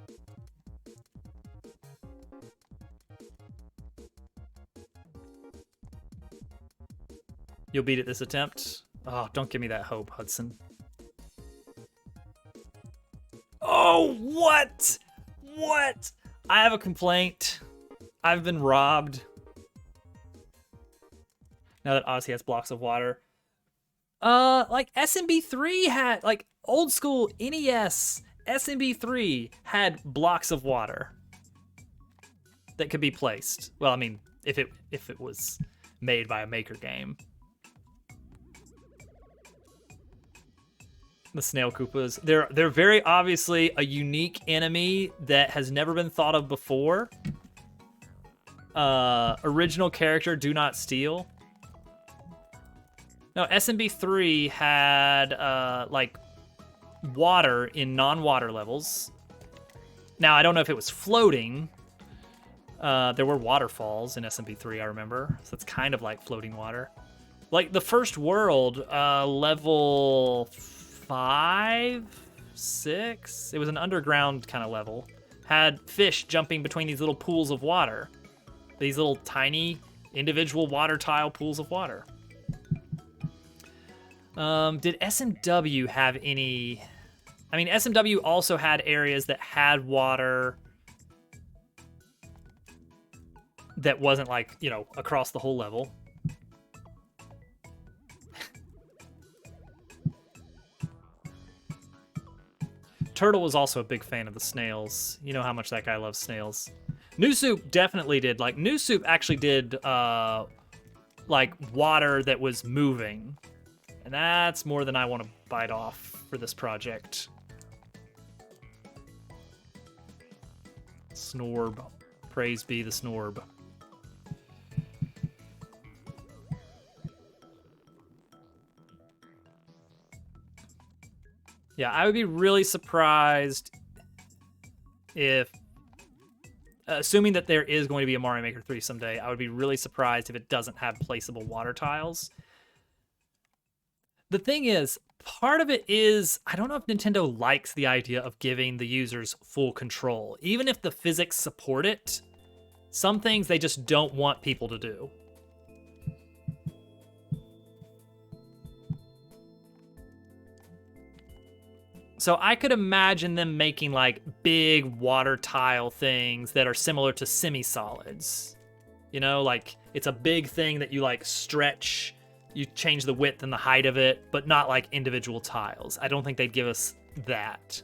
You'll beat it this attempt. Oh, don't give me that hope, Hudson. Oh, what? What? I have a complaint. I've been robbed. Now that Odyssey has blocks of water. Like SMB3 had, like old school NES, SMB3 had blocks of water that could be placed. Well, I mean, if it was made by a maker game. The Snail Koopas. They're very obviously a unique enemy that has never been thought of before. Original character, do not steal. No, SMB3 had like water in non-water levels. Now, I don't know if it was floating. There were waterfalls in SMB3, I remember. So it's kind of like floating water. Like the first world, level 5, 6, it was an underground kind of level, had fish jumping between these little pools of water. These little tiny individual water tile pools of water. Did SMW have any... I mean, SMW also had areas that had water that wasn't like, you know, across the whole level. Turtle was also a big fan of the snails. You know how much that guy loves snails. New Soup definitely did. Like, New Soup actually did, like, water that was moving. And that's more than I want to bite off for this project. Snorb. Praise be the Snorb. Yeah, I would be really surprised if, assuming that there is going to be a Mario Maker 3 someday, I would be really surprised if it doesn't have placeable water tiles. The thing is, part of it is, I don't know if Nintendo likes the idea of giving the users full control. Even if the physics support it, some things they just don't want people to do. So I could imagine them making like big water tile things that are similar to semi-solids. You know, like it's a big thing that you like stretch, you change the width and the height of it, but not like individual tiles. I don't think they'd give us that.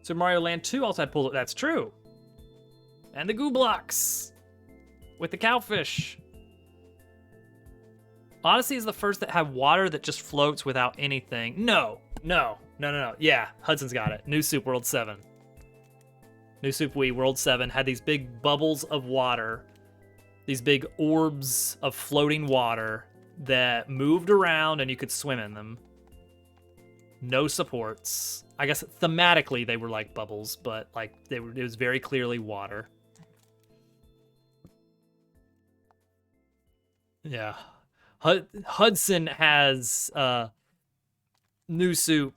So Mario Land 2 also had pull. That's true. And the goo blocks with the cowfish. Odyssey is the first that had water that just floats without anything. No. Yeah, Hudson's got it. New Soup World 7. New Soup Wii World 7 had these big bubbles of water, these big orbs of floating water that moved around and you could swim in them. No supports. I guess thematically they were like bubbles, but like it was very clearly water. Yeah. Hudson has New Soup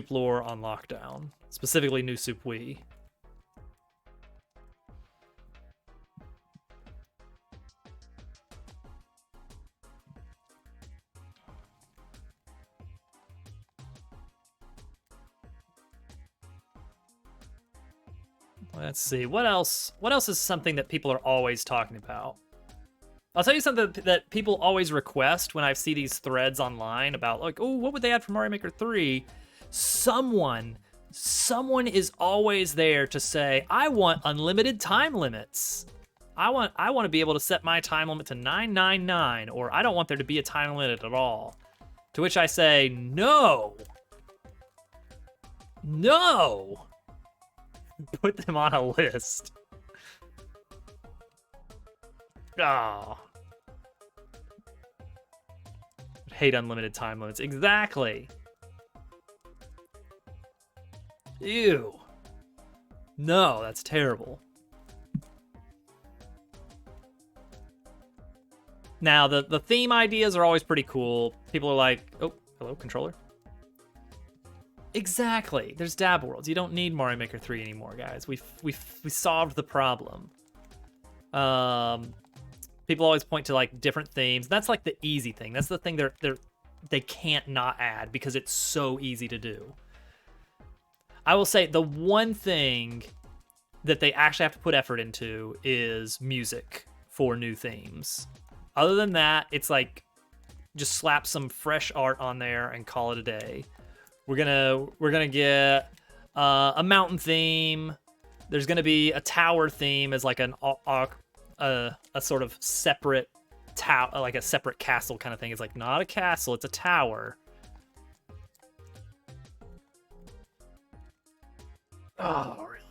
lore on lockdown, specifically New Soup Wii. Let's see, what else is something that people are always talking about? I'll tell you something that people always request when I see these threads online about like, oh, what would they add for Mario Maker 3? Someone is always there to say, I want unlimited time limits. I want to be able to set my time limit to 999, or I don't want there to be a time limit at all. To which I say, no. No. Put them on a list. Oh. Hate unlimited time limits. Exactly. Ew. No, that's terrible. Now, the theme ideas are always pretty cool. People are like, oh, hello, controller. Exactly. There's Dab Worlds. You don't need Mario Maker 3 anymore, guys. We solved the problem. People always point to like different themes. That's like the easy thing. That's the thing they can't not add because it's so easy to do. I will say the one thing that they actually have to put effort into is music for new themes. Other than that, it's like just slap some fresh art on there and call it a day. We're gonna get a mountain theme. There's gonna be a tower theme as like a sort of separate tower, like a separate castle kind of thing. It's like not a castle, it's a tower. Oh, really?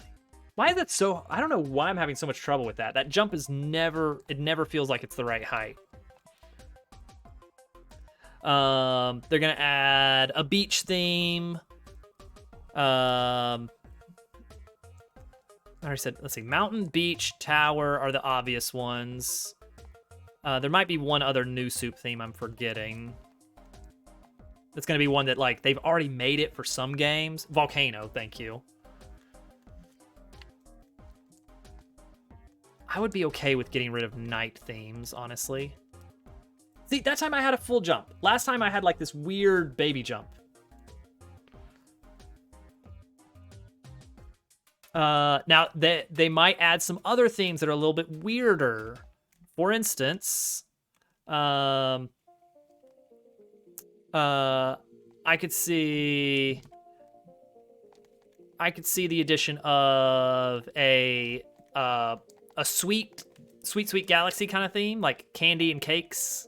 Why is that so? I don't know why I'm having so much trouble with that. That jump is never feels like it's the right height. They're gonna add a beach theme. I already said, let's see, mountain, beach, tower are the obvious ones. There might be one other new soup theme I'm forgetting. It's gonna be one that like they've already made it for some games. Volcano, thank you. I would be okay with getting rid of night themes, honestly. See, that time I had a full jump. Last time I had like this weird baby jump. Now, they might add some other themes that are a little bit weirder. For instance, I could see the addition of a sweet Galaxy kind of theme, like candy and cakes.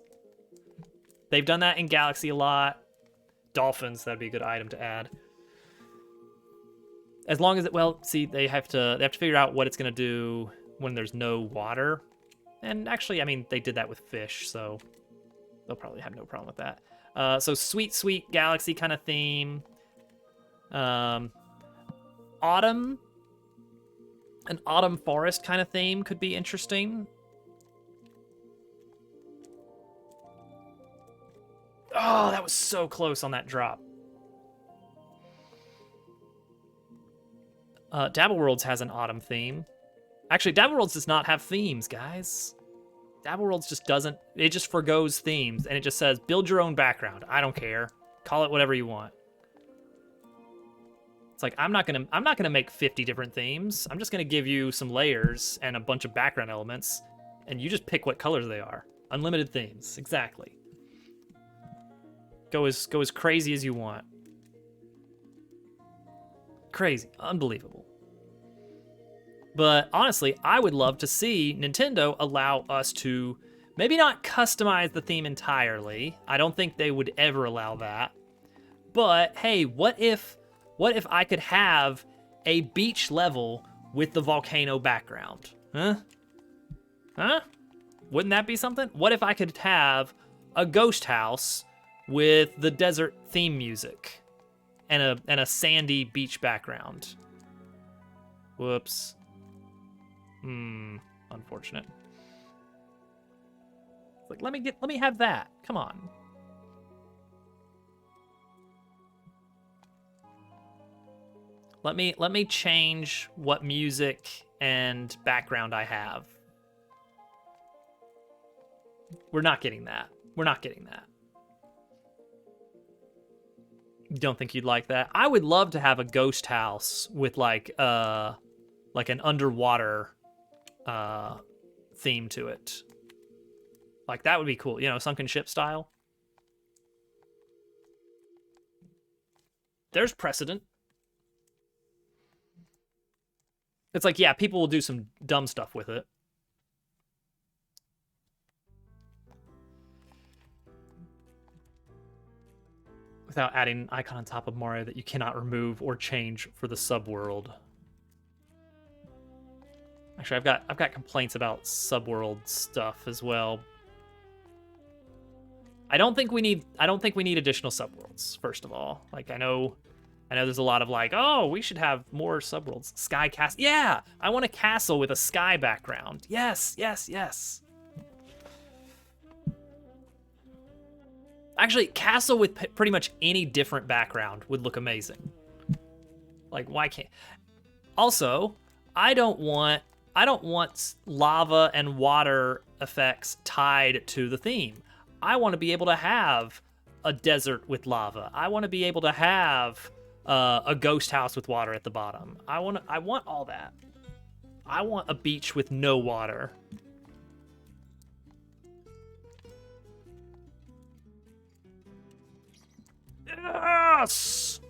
They've done that in Galaxy a lot. Dolphins, that'd be a good item to add. As long as it, well, see, they have to figure out what it's gonna do when there's no water. And actually, I mean, they did that with fish, so they'll probably have no problem with that. So sweet Galaxy kind of theme. Autumn. An autumn forest kind of theme could be interesting. Oh, that was so close on that drop. Dabble Worlds has an autumn theme. Actually, Dabble Worlds does not have themes, guys. Dabble Worlds just doesn't. It just forgoes themes, and it just says, build your own background. I don't care. Call it whatever you want. It's like, I'm not gonna make 50 different themes. I'm just gonna give you some layers and a bunch of background elements, and you just pick what colors they are. Unlimited themes, exactly. Go as crazy as you want. Crazy, unbelievable. But honestly, I would love to see Nintendo allow us to maybe not customize the theme entirely. I don't think they would ever allow that. But hey, what if I could have a beach level with the volcano background? Huh? Huh? Wouldn't that be something? What if I could have a ghost house with the desert theme music and a sandy beach background? Whoops. Unfortunate. Like, let me have that. Come on. Let me change what music and background I have. We're not getting that. We're not getting that. Don't think you'd like that? I would love to have a ghost house with like an underwater theme to it. Like, that would be cool. You know, sunken ship style. there's precedent. It's like, yeah, people will do some dumb stuff with it. Without adding an icon on top of Mario that you cannot remove or change for the subworld. Actually, I've got complaints about subworld stuff as well. I don't think we need additional subworlds, first of all. Like, I know there's a lot of like, oh, we should have more subworlds. Sky castle. Yeah, I want a castle with a sky background. Yes, yes, yes. Actually, castle with pretty much any different background would look amazing. Like, why can't... Also, I don't want lava and water effects tied to the theme. I want to be able to have a desert with lava. I want to be able to have a ghost house with water at the bottom. I want all that. I want a beach with no water. Yes!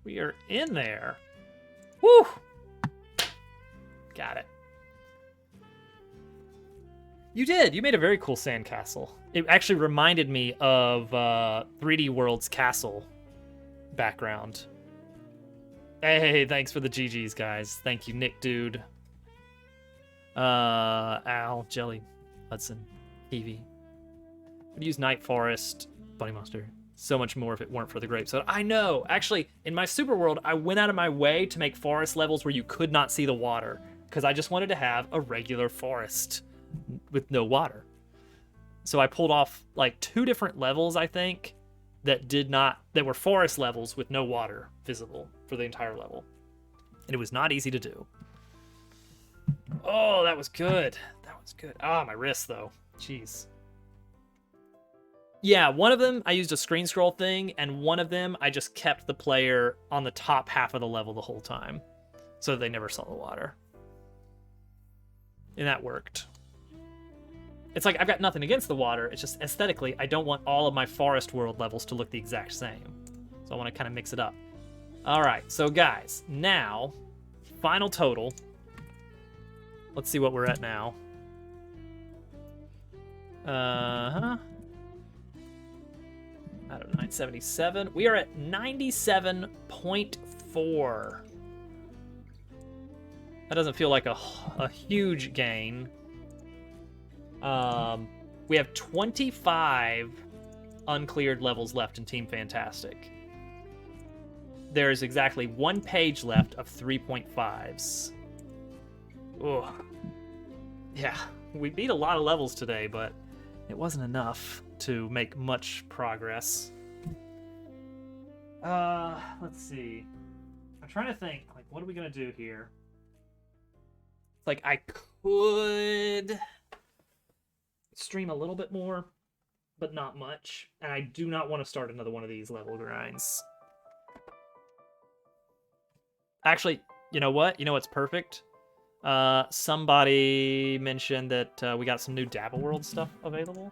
We are in there. Woo! Got it. You did. You made a very cool sandcastle. It actually reminded me of 3D World's castle background. Hey, thanks for the GGs, guys. Thank you, Nick Dude. Al, Jelly, Hudson, Evie. Would use Night Forest, Bunny Monster. So much more if it weren't for the grape soda. I know. Actually, in my super world, I went out of my way to make forest levels where you could not see the water, because I just wanted to have a regular forest with no water. So I pulled off like 2 different levels, I think, that were forest levels with no water visible for the entire level. And it was not easy to do. Oh, that was good. That was good. Ah, my wrist though. Jeez. Yeah, one of them I used a screen scroll thing, and one of them I just kept the player on the top half of the level the whole time, so that they never saw the water. And that worked. It's like, I've got nothing against the water, it's just aesthetically, I don't want all of my forest world levels to look the exact same. So I want to kind of mix it up. Alright, so guys, now, final total. Let's see what we're at now. Out of 977. We are at 97.4. That doesn't feel like a huge gain. We have 25 uncleared levels left in Team Fantastic. There's exactly 1 page left of 3.5s. Ugh. Yeah, we beat a lot of levels today, but it wasn't enough to make much progress. Let's see. I'm trying to think, like, what are we gonna do here? Like, I could stream a little bit more, but not much. And I do not want to start another one of these level grinds. Actually, you know what? You know what's perfect? Somebody mentioned that we got some new Dabble World stuff available.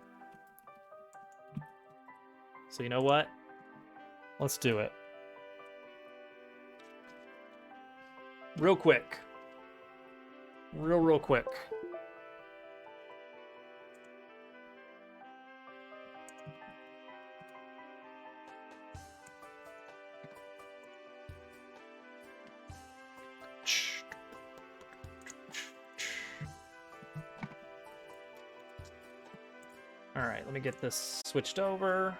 So you know what? Let's do it. Real quick. Real quick. All right, let me get this switched over.